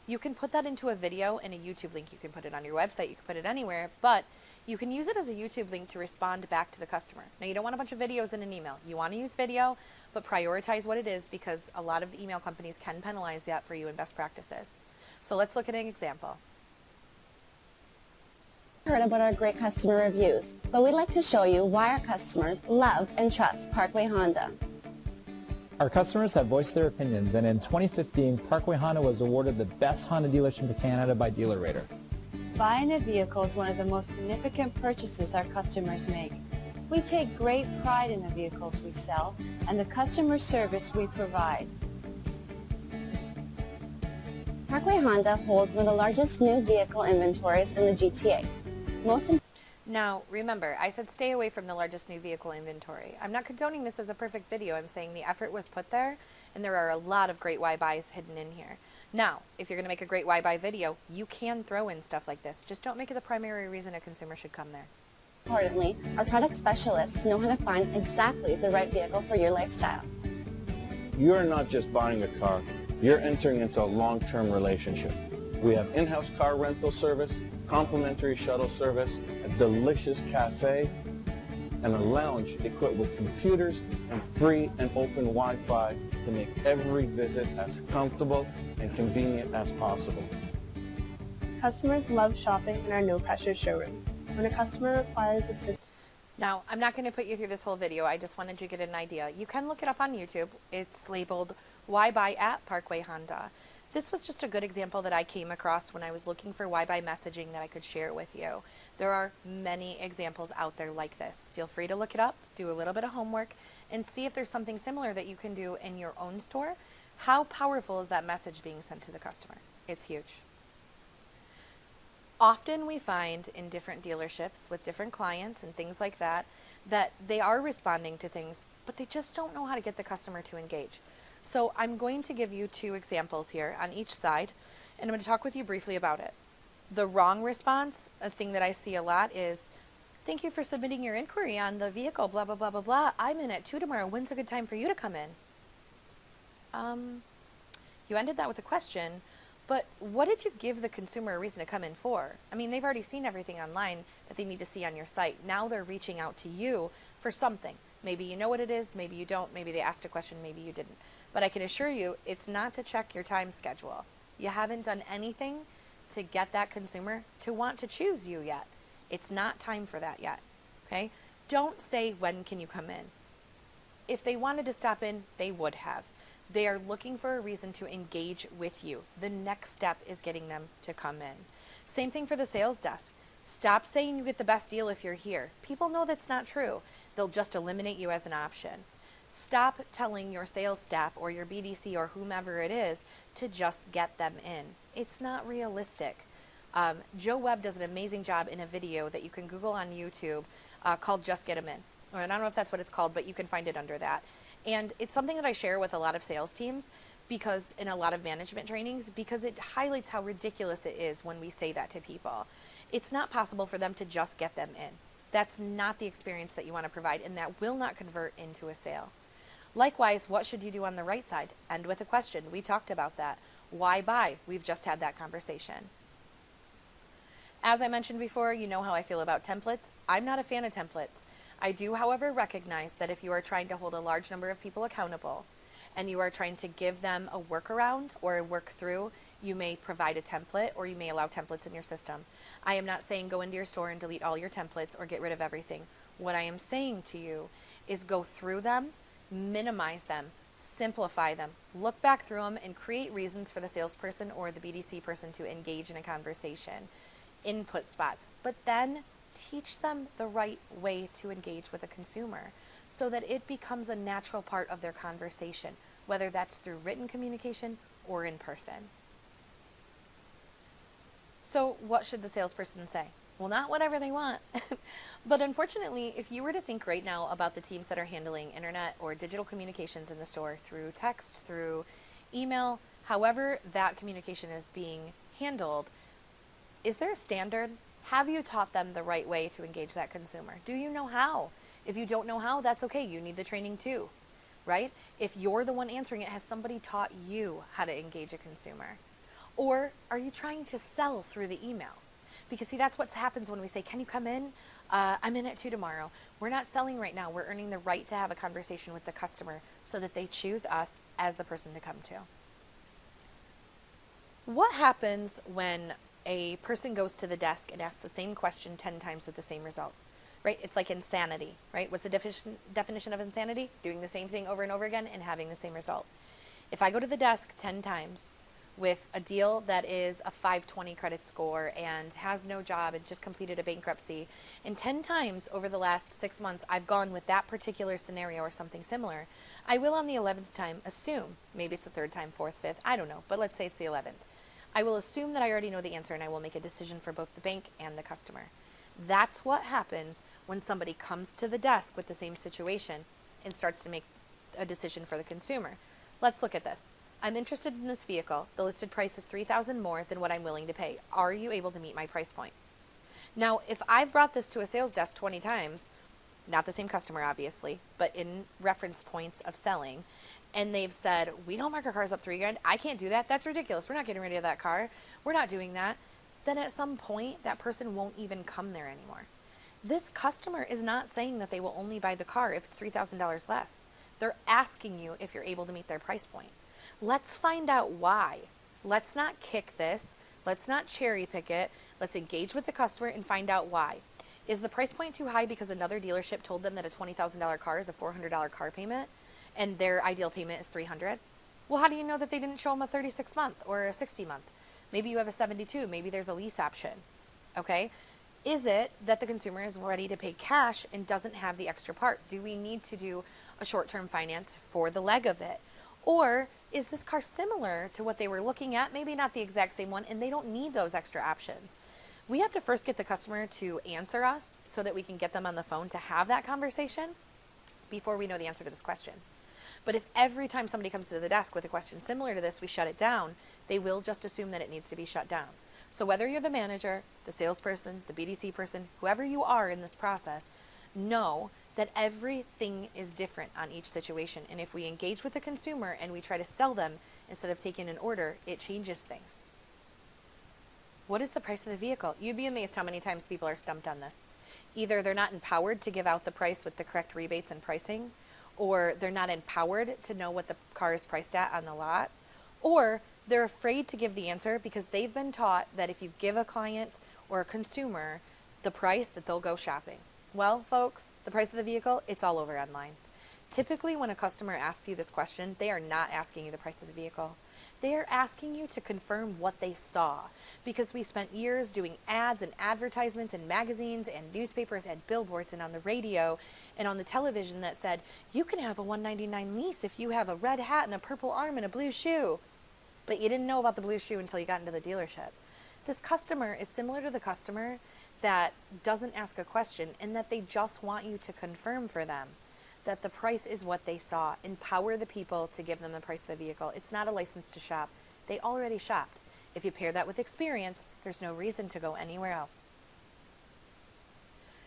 You can put that into a video and a YouTube link. You can put it on your website. You can put it anywhere, but you can use it as a YouTube link to respond back to the customer. Now, you don't want a bunch of videos in an email. You want to use video, but prioritize what it is, because a lot of the email companies can penalize that for you in best practices. So let's look at an example. Heard about our great customer reviews, but we'd like to show you why our customers love and trust Parkway Honda. Our customers have voiced their opinions, and in 2015, Parkway Honda was awarded the best Honda dealership in Canada by DealerRater. Buying a vehicle is one of the most significant purchases our customers make. We take great pride in the vehicles we sell and the customer service we provide. Parkway Honda holds one of the largest new vehicle inventories in the GTA. Now, remember, I said stay away from the largest new vehicle inventory. I'm not condoning this as a perfect video. I'm saying the effort was put there, and there are a lot of great why buys hidden in here. Now, if you're going to make a great why buy video, you can throw in stuff like this. Just don't make it the primary reason a consumer should come there. Importantly, our product specialists know how to find exactly the right vehicle for your lifestyle. You're not just buying a car, you're entering into a long-term relationship. We have in-house car rental service, complimentary shuttle service, a delicious cafe, and a lounge equipped with computers and free and open Wi-Fi to make every visit as comfortable and convenient as possible. Customers love shopping in our no-pressure showroom. When a customer requires assistance, Now, I'm not going to put you through this whole video. I just wanted you to get an idea. You can look it up on YouTube. It's labeled Why Buy at Parkway Honda. This was just a good example that I came across when I was looking for why buy messaging that I could share with you. There are many examples out there like this. Feel free to look it up, do a little bit of homework, and see if there's something similar that you can do in your own store. How powerful is that message being sent to the customer? It's huge. Often we find in different dealerships with different clients and things like that, that they are responding to things, but they just don't know how to get the customer to engage. So I'm going to give you 2 examples here on each side, and I'm going to talk with you briefly about it. The wrong response, a thing that I see a lot is, thank you for submitting your inquiry on the vehicle, blah, blah, blah, blah, blah. I'm in at 2 tomorrow. When's a good time for you to come in? You ended that with a question, but what did you give the consumer a reason to come in for? I mean, they've already seen everything online that they need to see on your site. Now they're reaching out to you for something. Maybe you know what it is, maybe you don't, maybe they asked a question, maybe you didn't. But I can assure you, it's not to check your time schedule. You haven't done anything to get that consumer to want to choose you yet. It's not time for that yet, okay? Don't say, when can you come in? If they wanted to stop in, they would have. They are looking for a reason to engage with you. The next step is getting them to come in. Same thing for the sales desk. Stop saying you get the best deal if you're here. People know that's not true. They'll just eliminate you as an option. Stop telling your sales staff or your BDC or whomever it is to just get them in. It's not realistic. Joe Webb does an amazing job in a video that you can Google on YouTube called Just Get 'Em In. Or I don't know if that's what it's called, but you can find it under that. And it's something that I share with a lot of sales teams because in a lot of management trainings, because it highlights how ridiculous it is when we say that to people. It's not possible for them to just get them in. That's not the experience that you want to provide, and that will not convert into a sale. Likewise, what should you do on the right side? End with a question. We talked about that. Why buy? We've just had that conversation. As I mentioned before, you know how I feel about templates. I'm not a fan of templates. I do, however, recognize that if you are trying to hold a large number of people accountable and you are trying to give them a workaround or a work through, you may provide a template or you may allow templates in your system. I am not saying go into your store and delete all your templates or get rid of everything. What I am saying to you is go through them, minimize them, simplify them, look back through them, and create reasons for the salesperson or the BDC person to engage in a conversation. Input spots, but then teach them the right way to engage with a consumer so that it becomes a natural part of their conversation, whether that's through written communication or in person. So what should the salesperson say? Well, not whatever they want. But unfortunately, if you were to think right now about the teams that are handling internet or digital communications in the store through text, through email, however that communication is being handled, is there a standard? Have you taught them the right way to engage that consumer? Do you know how? If you don't know how, that's okay. You need the training too, right? If you're the one answering it, has somebody taught you how to engage a consumer? Or are you trying to sell through the email? Because see, that's what happens when we say, can you come in? I'm in at 2 tomorrow. We're not selling right now. We're earning the right to have a conversation with the customer so that they choose us as the person to come to. What happens when a person goes to the desk and asks the same question 10 times with the same result, right? It's like insanity, right? What's the definition of insanity? Doing the same thing over and over again and having the same result. If I go to the desk 10 times with a deal that is a 520 credit score and has no job and just completed a bankruptcy, and 10 times over the last 6 months I've gone with that particular scenario or something similar, I will on the 11th time assume, maybe it's the 3rd time, 4th, 5th, I don't know, but let's say it's the 11th. I will assume that I already know the answer and I will make a decision for both the bank and the customer. That's what happens when somebody comes to the desk with the same situation and starts to make a decision for the consumer. Let's look at this. I'm interested in this vehicle. The listed price is $3,000 more than what I'm willing to pay. Are you able to meet my price point? Now, if I've brought this to a sales desk 20 times, not the same customer obviously, but in reference points of selling, and they've said, we don't mark our cars up $3,000. I can't do that. That's ridiculous. We're not getting rid of that car. We're not doing that. Then at some point, that person won't even come there anymore. This customer is not saying that they will only buy the car if it's $3,000 less. They're asking you if you're able to meet their price point. Let's find out why. Let's not kick this. Let's not cherry pick it. Let's engage with the customer and find out why. Is the price point too high because another dealership told them that a $20,000 car is a $400 car payment and their ideal payment is $300? Well, how do you know that they didn't show them a 36 month or a 60 month? Maybe you have a 72. Maybe there's a lease option. Okay? Is it that the consumer is ready to pay cash and doesn't have the extra part? Do we need to do a short-term finance for the leg of it? Or is this car similar to what they were looking at? Maybe not the exact same one, and they don't need those extra options. We have to first get the customer to answer us so that we can get them on the phone to have that conversation before we know the answer to this question. But if every time somebody comes to the desk with a question similar to this, we shut it down, they will just assume that it needs to be shut down. So whether you're the manager, the salesperson, the BDC person, whoever you are in this process, know that everything is different on each situation. And if we engage with the consumer and we try to sell them instead of taking an order, it changes things. What is the price of the vehicle? You'd be amazed how many times people are stumped on this. Either they're not empowered to give out the price with the correct rebates and pricing, or they're not empowered to know what the car is priced at on the lot, or they're afraid to give the answer because they've been taught that if you give a client or a consumer the price, that they'll go shopping. Well, folks, the price of the vehicle, it's all over online. Typically, when a customer asks you this question, they are not asking you the price of the vehicle. They are asking you to confirm what they saw, because we spent years doing ads and advertisements in magazines and newspapers and billboards and on the radio and on the television that said, you can have a $199 lease if you have a red hat and a purple arm and a blue shoe. But you didn't know about the blue shoe until you got into the dealership. This customer is similar to the customer that doesn't ask a question and that they just want you to confirm for them. that the price is what they saw. Empower the people to give them the price of the vehicle. It's not a license to shop. They already shopped. If you pair that with experience, there's no reason to go anywhere else.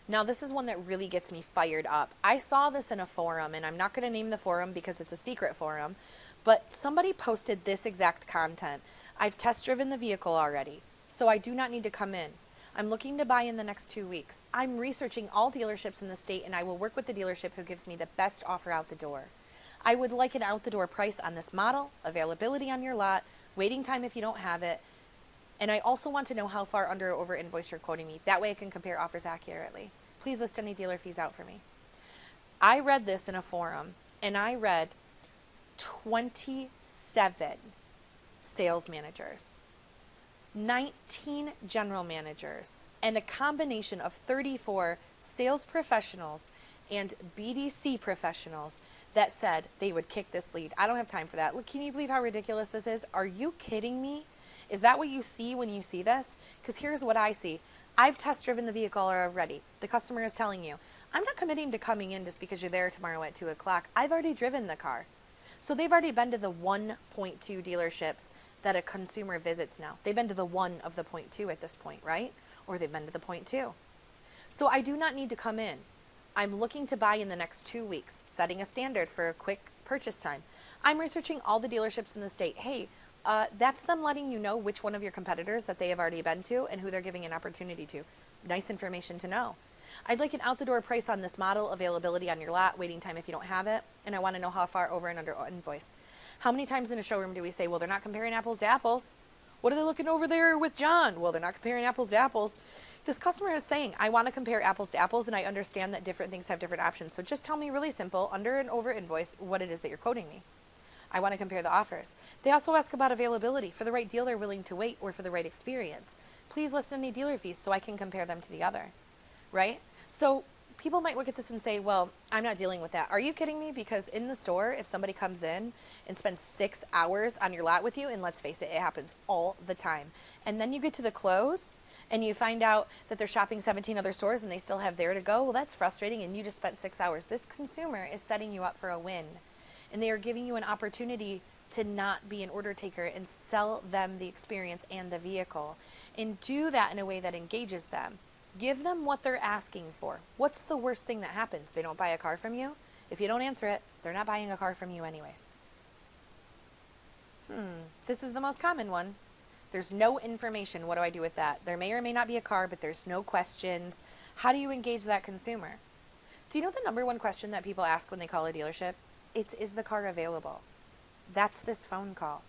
Now, this is one that really gets me fired up. I saw this in a forum, and I'm not going to name the forum because it's a secret forum, but somebody posted this exact content. I've test driven the vehicle already, so I do not need to come in. I'm looking to buy in the next 2 weeks. I'm researching all dealerships in the state, and I will work with the dealership who gives me the best offer out the door. I would like an out-the-door price on this model, availability on your lot, waiting time if you don't have it, and I also want to know how far under or over invoice you're quoting me. That way I can compare offers accurately. Please list any dealer fees out for me. I read this in a forum, and I read 27 sales managers, 19 general managers, and a combination of 34 sales professionals and BDC professionals that said they would kick this lead. I don't have time for that. Look, can you believe how ridiculous this is? Are you kidding me? Is that what you see when you see this? Because here's what I see. I've test driven the vehicle already. The customer is telling you, I'm not committing to coming in just because you're there tomorrow at 2 o'clock. I've already driven the car. So they've already been to the 1.2 dealerships that a consumer visits now. They've been to the 1 of the 0.2 at this point, right? Or they've been to the 0.2. So I do not need to come in. I'm looking to buy in the next 2 weeks, setting a standard for a quick purchase time. I'm researching all the dealerships in the state. Hey, that's them letting you know which one of your competitors that they have already been to and who they're giving an opportunity to. Nice information to know. I'd like an out-the-door price on this model, availability on your lot, waiting time if you don't have it, and I want to know how far over and under invoice. How many times in a showroom do we say, well, they're not comparing apples to apples? What are they looking over there with John? Well, they're not comparing apples to apples. This customer is saying, I want to compare apples to apples, and I understand that different things have different options. So just tell me really simple, under and over invoice, what it is that you're quoting me. I want to compare the offers. They also ask about availability for the right deal they're willing to wait or for the right experience. Please list any dealer fees so I can compare them to the other, right? So people might look at this and say, well, I'm not dealing with that. Are you kidding me? Because in the store, if somebody comes in and spends 6 hours on your lot with you, and let's face it, it happens all the time. And then you get to the close and you find out that they're shopping 17 other stores and they still have there to go. Well, that's frustrating, and you just spent 6 hours. This consumer is setting you up for a win. And they are giving you an opportunity to not be an order taker and sell them the experience and the vehicle. And do that in a way that engages them. Give them what they're asking for. What's the worst thing that happens? They don't buy a car from you? If you don't answer it, they're not buying a car from you anyways. This is the most common one. There's no information. What do I do with that? There may or may not be a car, but there's no questions. How do you engage that consumer? Do you know the number one question that people ask when they call a dealership? It's, is the car available? That's this phone call.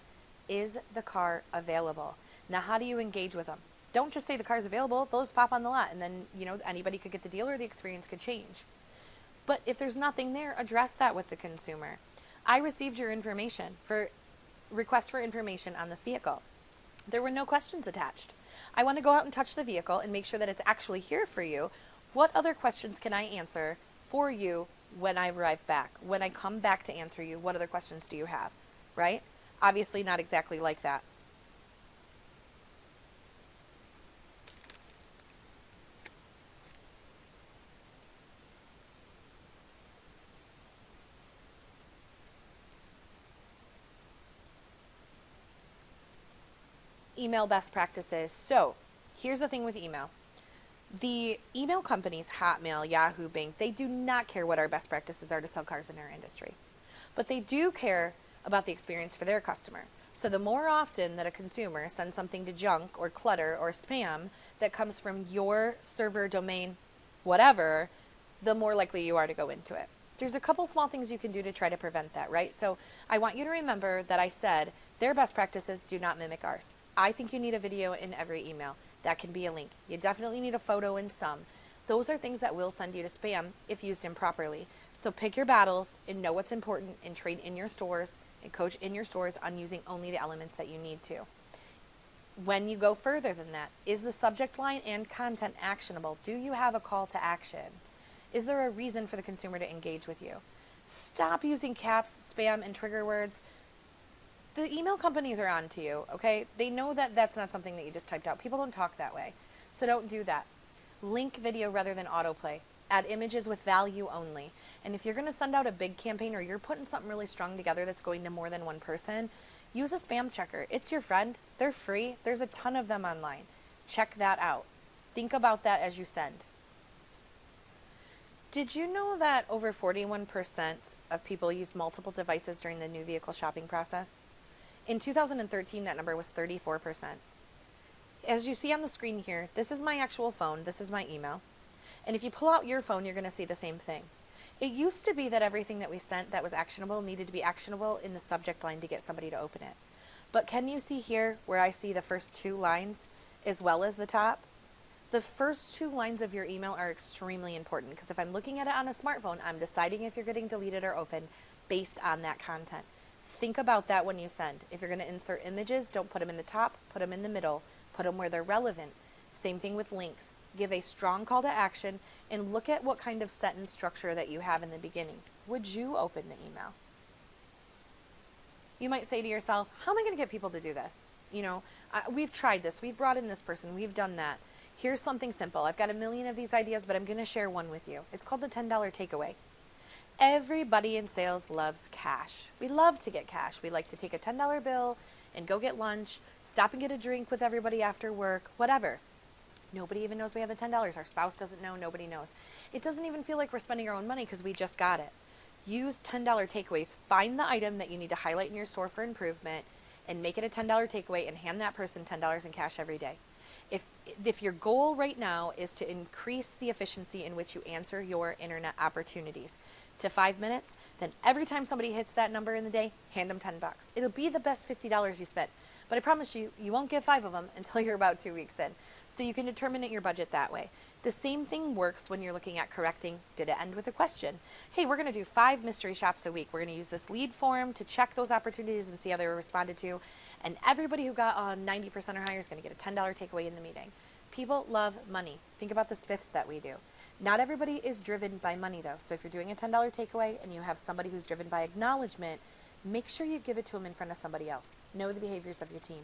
Is the car available? Now, how do you engage with them? Don't just say the car's available. They'll just pop on the lot, and then, anybody could get the deal or the experience could change. But if there's nothing there, address that with the consumer. I received your information for request for information on this vehicle. There were no questions attached. I want to go out and touch the vehicle and make sure that it's actually here for you. What other questions can I answer for you when I arrive back? When I come back to answer you, what other questions do you have? Right? Obviously not exactly like that. Email best practices. So here's the thing with email. The email companies, Hotmail, Yahoo, Bing, they do not care what our best practices are to sell cars in our industry. But they do care about the experience for their customer. So the more often that a consumer sends something to junk or clutter or spam that comes from your server, domain, whatever, the more likely you are to go into it. There's a couple small things you can do to try to prevent that, right? So I want you to remember that I said their best practices do not mimic ours. I think you need a video in every email. That can be a link. You definitely need a photo in some. Those are things that will send you to spam if used improperly. So pick your battles and know what's important and train in your stores and coach in your stores on using only the elements that you need to. When you go further than that, is the subject line and content actionable? Do you have a call to action? Is there a reason for the consumer to engage with you? Stop using caps, spam, and trigger words. The email companies are on to you, okay? They know that that's not something that you just typed out. People don't talk that way. So don't do that. Link video rather than autoplay. Add images with value only. And if you're going to send out a big campaign or you're putting something really strong together that's going to more than one person, use a spam checker. It's your friend. They're free. There's a ton of them online. Check that out. Think about that as you send. Did you know that over 41% of people use multiple devices during the new vehicle shopping process? In 2013, that number was 34%. As you see on the screen here, this is my actual phone. This is my email. And if you pull out your phone, you're going to see the same thing. It used to be that everything that we sent that was actionable needed to be actionable in the subject line to get somebody to open it. But can you see here where I see the first 2 lines as well as the top? The first 2 lines of your email are extremely important because if I'm looking at it on a smartphone, I'm deciding if you're getting deleted or open based on that content. Think about that when you send. If you're going to insert images, don't put them in the top, put them in the middle, put them where they're relevant. Same thing with links. Give a strong call to action and look at what kind of sentence structure that you have in the beginning. Would you open the email? You might say to yourself, how am I going to get people to do this? You know, we've tried this. We've brought in this person. We've done that. Here's something simple. I've got a million of these ideas, but I'm going to share one with you. It's called the $10 takeaway. Everybody in sales loves cash. We love to get cash. We like to take a $10 bill and go get lunch, stop and get a drink with everybody after work, whatever. Nobody even knows we have the $10. Our spouse doesn't know. Nobody knows. It doesn't even feel like we're spending our own money because we just got it. Use $10 takeaways. Find the item that you need to highlight in your store for improvement and make it a $10 takeaway and hand that person $10 in cash every day. If your goal right now is to increase the efficiency in which you answer your internet opportunities to 5 minutes, then every time somebody hits that number in the day, hand them $10. It'll be the best $50 you spent. But I promise you, you won't get 5 of them until you're about 2 weeks in. So you can determine your budget that way. The same thing works when you're looking at correcting, did it end with a question? Hey, we're going to do 5 mystery shops a week. We're going to use this lead form to check those opportunities and see how they were responded to. And everybody who got on 90% or higher is going to get a $10 takeaway in the meeting. People love money. Think about the spiffs that we do. Not everybody is driven by money though. So if you're doing a $10 takeaway and you have somebody who's driven by acknowledgement, make sure you give it to them in front of somebody else. Know the behaviors of your team.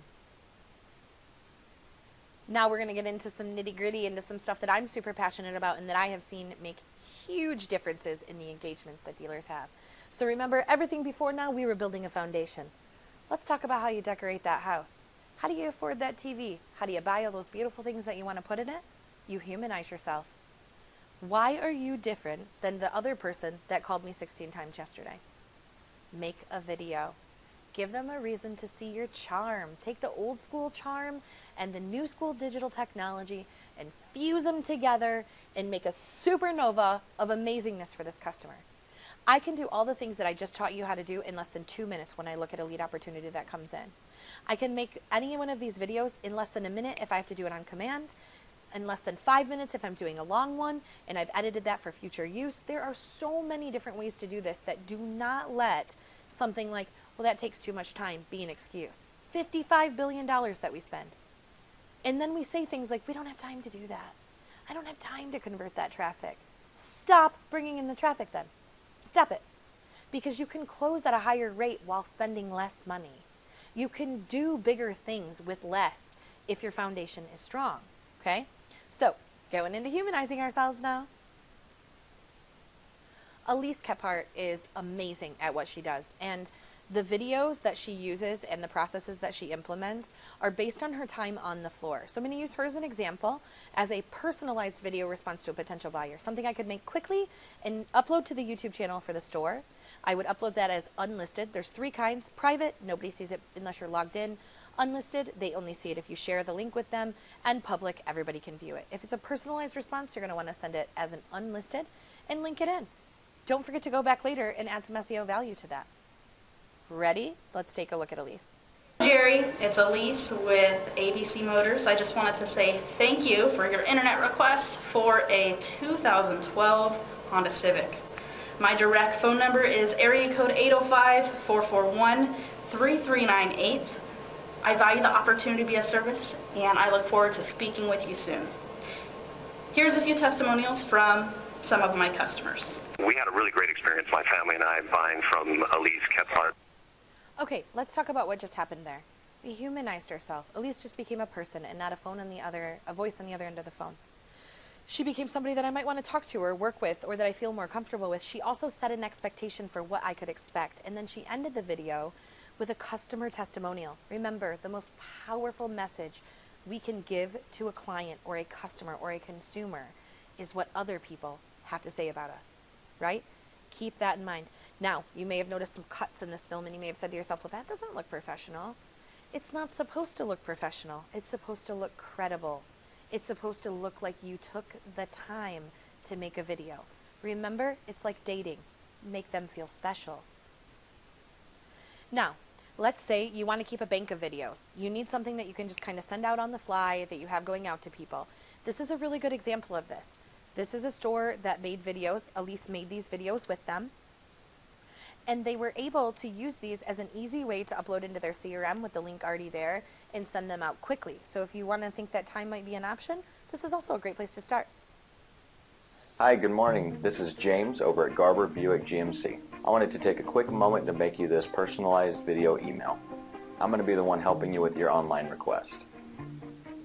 Now we're going to get into some nitty gritty, into some stuff that I'm super passionate about and that I have seen make huge differences in the engagement that dealers have. So remember, everything before now, we were building a foundation. Let's talk about how you decorate that house. How do you afford that TV? How do you buy all those beautiful things that you want to put in it? You humanize yourself. Why are you different than the other person that called me 16 times yesterday? Make a video. Give them a reason to see your charm. Take the old school charm and the new school digital technology and fuse them together and make a supernova of amazingness for this customer. I can do all the things that I just taught you how to do in less than 2 minutes when I look at a lead opportunity that comes in. I can make any one of these videos in less than a minute if I have to do it on command, in less than 5 minutes if I'm doing a long one, and I've edited that for future use. There are so many different ways to do this that do not let something like, well, that takes too much time, be an excuse. $55 billion that we spend. And then we say things like, we don't have time to do that. I don't have time to convert that traffic. Stop bringing in the traffic then. Stop it. Because you can close at a higher rate while spending less money. You can do bigger things with less if your foundation is strong. Okay? So, going into humanizing ourselves now. Elise Kephart is amazing at what she does. And the videos that she uses and the processes that she implements are based on her time on the floor. So I'm going to use her as an example as a personalized video response to a potential buyer. Something I could make quickly and upload to the YouTube channel for the store. I would upload that as unlisted. There's 3 kinds. Private, nobody sees it unless you're logged in. Unlisted, they only see it if you share the link with them. And public, everybody can view it. If it's a personalized response, you're going to want to send it as an unlisted and link it in. Don't forget to go back later and add some SEO value to that. Ready? Let's take a look at Elise. Jerry, it's Elise with ABC Motors. I just wanted to say thank you for your internet request for a 2012 Honda Civic. My direct phone number is area code 805-441-3398. I value the opportunity to be of service, and I look forward to speaking with you soon. Here's a few testimonials from some of my customers. We had a really great experience, my family and I, buying from Elise Kephart. Okay, let's talk about what just happened there. We humanized ourselves. Elise just became a person and not a voice on the other end of the phone. She became somebody that I might want to talk to or work with or that I feel more comfortable with. She also set an expectation for what I could expect. And then she ended the video with a customer testimonial. Remember, the most powerful message we can give to a client or a customer or a consumer is what other people have to say about us, right? Keep that in mind. Now, you may have noticed some cuts in this film and you may have said to yourself, well, that doesn't look professional. It's not supposed to look professional. It's supposed to look credible. It's supposed to look like you took the time to make a video. Remember, it's like dating. Make them feel special. Now, let's say you want to keep a bank of videos. You need something that you can just kind of send out on the fly that you have going out to people. This is a really good example of this. This is a store that made videos. Elise made these videos with them. And they were able to use these as an easy way to upload into their CRM with the link already there and send them out quickly. So if you want to think that time might be an option, this is also a great place to start. Hi, good morning. This is James over at Garber Buick GMC. I wanted to take a quick moment to make you this personalized video email. I'm going to be the one helping you with your online request.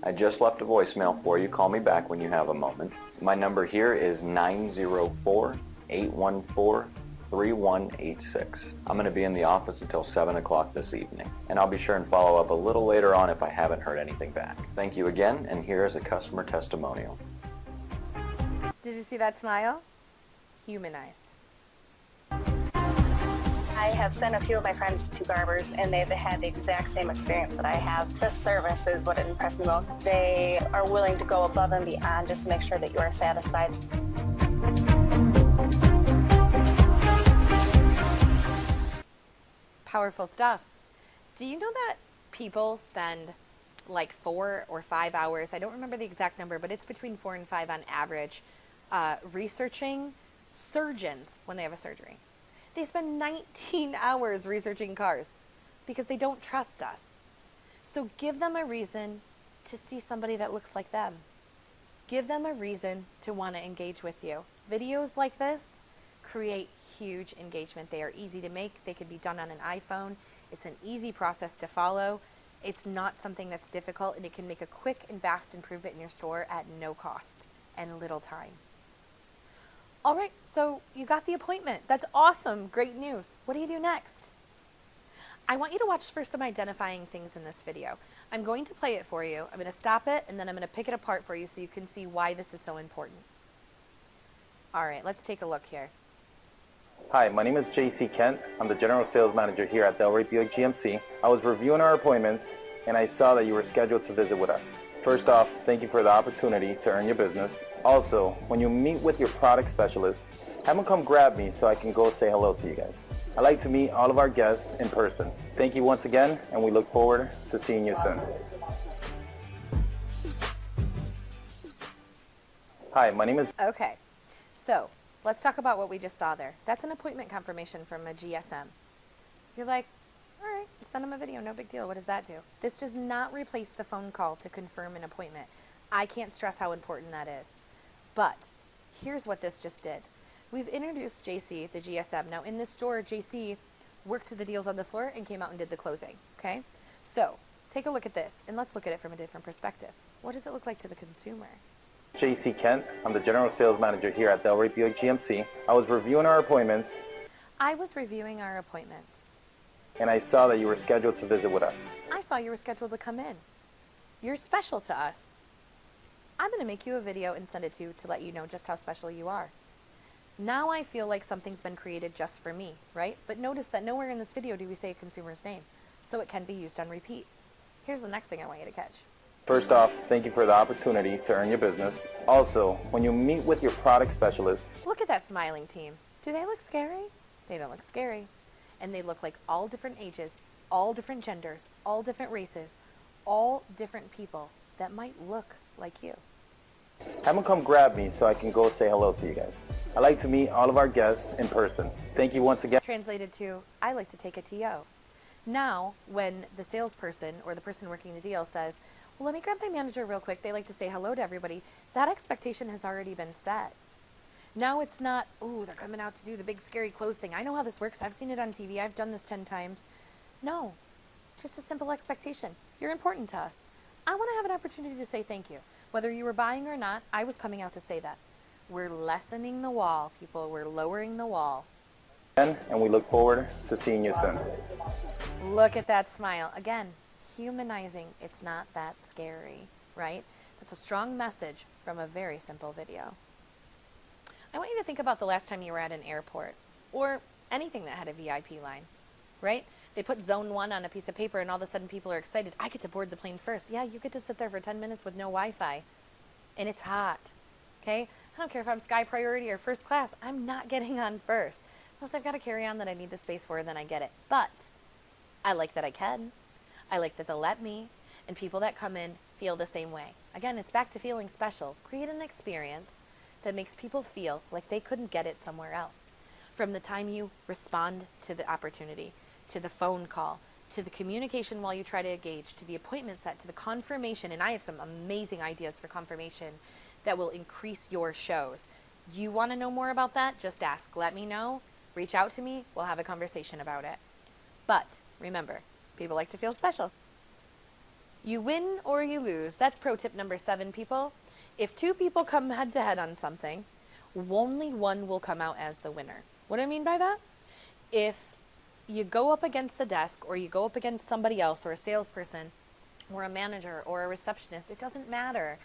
I just left a voicemail for you. Call me back when you have a moment. My number here is 904-814-3186. I'm going to be in the office until 7 o'clock this evening, and I'll be sure and follow up a little later on if I haven't heard anything back. Thank you again, and here is a customer testimonial. Did you see that smile? Humanized. I have sent a few of my friends to Garber's and they've had the exact same experience that I have. The service is what impressed me most. They are willing to go above and beyond just to make sure that you are satisfied. Powerful stuff. Do you know that people spend like 4 or 5 hours, I don't remember the exact number, but it's between 4 and 5 on average, researching surgeons when they have a surgery. They spend 19 hours researching cars because they don't trust us. So give them a reason to see somebody that looks like them. Give them a reason to want to engage with you. Videos like this create huge engagement. They are easy to make. They could be done on an iPhone. It's an easy process to follow. It's not something that's difficult, and it can make a quick and vast improvement in your store at no cost and little time. All right, so you got the appointment. That's awesome. Great news. What do you do next? I want you to watch for some identifying things in this video. I'm going to play it for you. I'm going to stop it, and then I'm going to pick it apart for you so you can see why this is so important. All right, let's take a look here. Hi, my name is JC Kent. I'm the General Sales Manager here at Delray Buick GMC. I was reviewing our appointments, and I saw that you were scheduled to visit with us. First off, thank you for the opportunity to earn your business. Also, when you meet with your product specialist, have them come grab me so I can go say hello to you guys. I like to meet all of our guests in person. Thank you once again, and we look forward to seeing you soon. Hi, my name is... Okay, so let's talk about what we just saw there. That's an appointment confirmation from a GSM. You're like, all right, send them a video, no big deal. What does that do? This does not replace the phone call to confirm an appointment. I can't stress how important that is. But here's what this just did. We've introduced JC, the GSM. Now in this store, JC worked the deals on the floor and came out and did the closing, okay? So take a look at this, and let's look at it from a different perspective. What does it look like to the consumer? JC Kent. I'm the General Sales Manager here at Delray Buick GMC. I was reviewing our appointments. And I saw that you were scheduled to visit with us. I saw you were scheduled to come in. You're special to us. I'm going to make you a video and send it to you to let you know just how special you are. Now I feel like something's been created just for me, right? But notice that nowhere in this video do we say a consumer's name, so it can be used on repeat. Here's the next thing I want you to catch. First off, thank you for the opportunity to earn your business. Also, when you meet with your product specialist... Look at that smiling team. Do they look scary? They don't look scary. And they look like all different ages, all different genders, all different races, all different people that might look like you. Have them come grab me so I can go say hello to you guys. I like to meet all of our guests in person. Thank you once again. Translated to, I like to take a TO. Now, when the salesperson or the person working the deal says, well, let me grab my manager real quick, they like to say hello to everybody, that expectation has already been set. Now it's not, ooh, they're coming out to do the big scary close thing. I know how this works. I've seen it on TV. I've done this 10 times. No, just a simple expectation. You're important to us. I want to have an opportunity to say thank you. Whether you were buying or not, I was coming out to say that. We're lessening the wall, people. We're lowering the wall. And we look forward to seeing you soon. Look at that smile. Again, humanizing. It's not that scary, right? That's a strong message from a very simple video. I want you to think about the last time you were at an airport or anything that had a VIP line, right? They put zone 1 on a piece of paper and all of a sudden people are excited. I get to board the plane first. Yeah, you get to sit there for 10 minutes with no Wi-Fi and it's hot, okay? I don't care if I'm Sky Priority or first class. I'm not getting on first. Unless I've got a carry-on that I need the space for, then I get it. But I like that I can. I like that they'll let me. And people that come in feel the same way. Again, it's back to feeling special. Create an experience that makes people feel like they couldn't get it somewhere else. From the time you respond to the opportunity, to the phone call, to the communication while you try to engage, to the appointment set, to the confirmation. And I have some amazing ideas for confirmation that will increase your shows. You want to know more about that? Just ask. Let me know. Reach out to me. We'll have a conversation about it. But remember, people like to feel special. You win or you lose. That's pro tip number 7, people. If 2 people come head to head on something, only one will come out as the winner. What do I mean by that? If you go up against the desk or you go up against somebody else or a salesperson or a manager or a receptionist, it doesn't matter.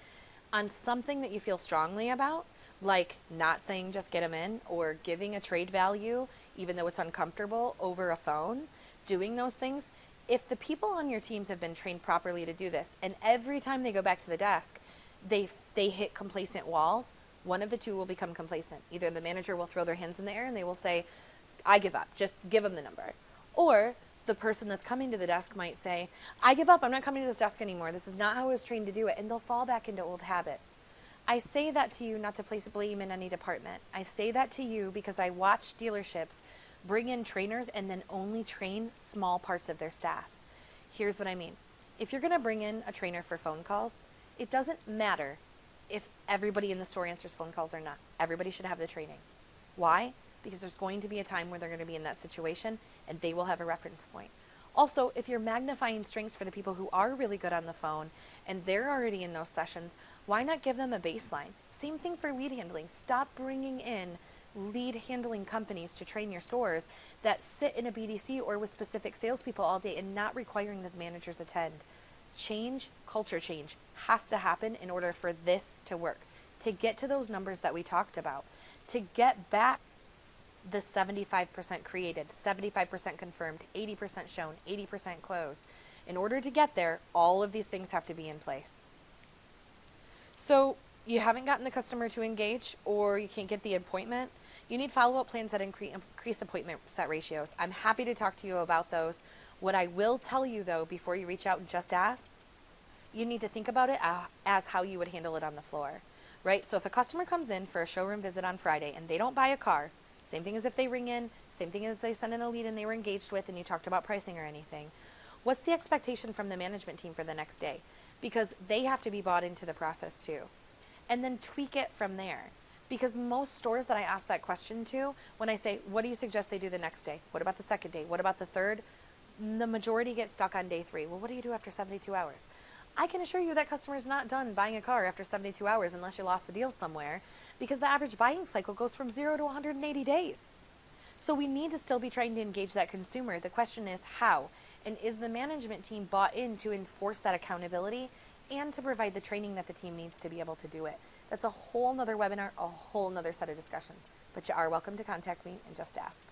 On something that you feel strongly about, like not saying just get them in or giving a trade value, even though it's uncomfortable over a phone, doing those things. If the people on your teams have been trained properly to do this, and every time they go back to the desk, they hit complacent walls, one of the 2 will become complacent. Either the manager will throw their hands in the air and they will say, I give up, just give them the number. Or the person that's coming to the desk might say, I give up, I'm not coming to this desk anymore. This is not how I was trained to do it. And they'll fall back into old habits. I say that to you not to place blame in any department. I say that to you because I watch dealerships bring in trainers and then only train small parts of their staff. Here's what I mean. If you're going to bring in a trainer for phone calls, it doesn't matter if everybody in the store answers phone calls or not. Everybody should have the training. Why? Because there's going to be a time where they're going to be in that situation and they will have a reference point. Also, if you're magnifying strengths for the people who are really good on the phone and they're already in those sessions, why not give them a baseline? Same thing for lead handling. Stop bringing in lead handling companies to train your stores that sit in a BDC or with specific salespeople all day and not requiring that the managers attend. Change, culture change, has to happen in order for this to work. To get to those numbers that we talked about, to get back the 75% created, 75% confirmed, 80% shown, 80% closed. In order to get there, all of these things have to be in place. So you haven't gotten the customer to engage or you can't get the appointment, you need follow-up plans that increase appointment set ratios. I'm happy to talk to you about those. What I will tell you, though, before you reach out and just ask, you need to think about it as how you would handle it on the floor, right? So if a customer comes in for a showroom visit on Friday and they don't buy a car, same thing as if they ring in, same thing as they send in a lead and they were engaged with and you talked about pricing or anything. What's the expectation from the management team for the next day? Because they have to be bought into the process too. And then tweak it from there. Because most stores that I ask that question to, when I say, what do you suggest they do the next day? What about the second day? What about the third? The majority get stuck on day 3. Well, what do you do after 72 hours? I can assure you that customer is not done buying a car after 72 hours unless you lost the deal somewhere, because the average buying cycle goes from 0 to 180 days. So we need to still be trying to engage that consumer. The question is how? And is the management team bought in to enforce that accountability and to provide the training that the team needs to be able to do it? That's a whole nother webinar, a whole nother set of discussions. But you are welcome to contact me and just ask.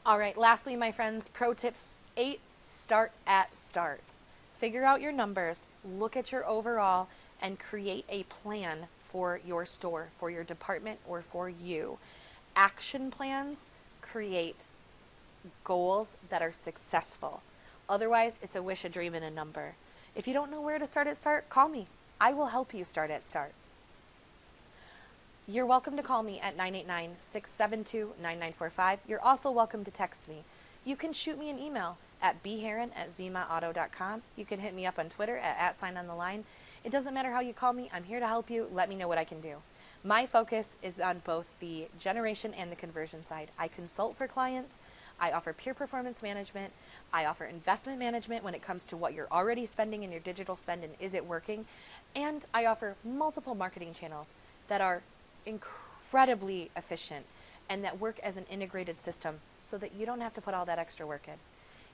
All right, lastly, my friends, pro tips 8, start at start. Figure out your numbers, look at your overall, and create a plan for your store, for your department, or for you. Action plans create goals that are successful. Otherwise, it's a wish, a dream, and a number. If you don't know where to start at start, call me. I will help you start at start. You're welcome to call me at 989-672-9945. You're also welcome to text me. You can shoot me an email at bherron@zmotauto.com. You can hit me up on Twitter at @sign_on_the_line. It doesn't matter how you call me. I'm here to help you. Let me know what I can do. My focus is on both the generation and the conversion side. I consult for clients. I offer peer performance management. I offer investment management when it comes to what you're already spending in your digital spend and is it working. And I offer multiple marketing channels that are incredibly efficient and that work as an integrated system so that you don't have to put all that extra work in.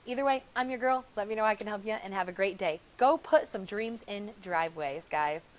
Either way, I'm your girl. Let me know how I can help you and have a great day. Go put some dreams in driveways, guys.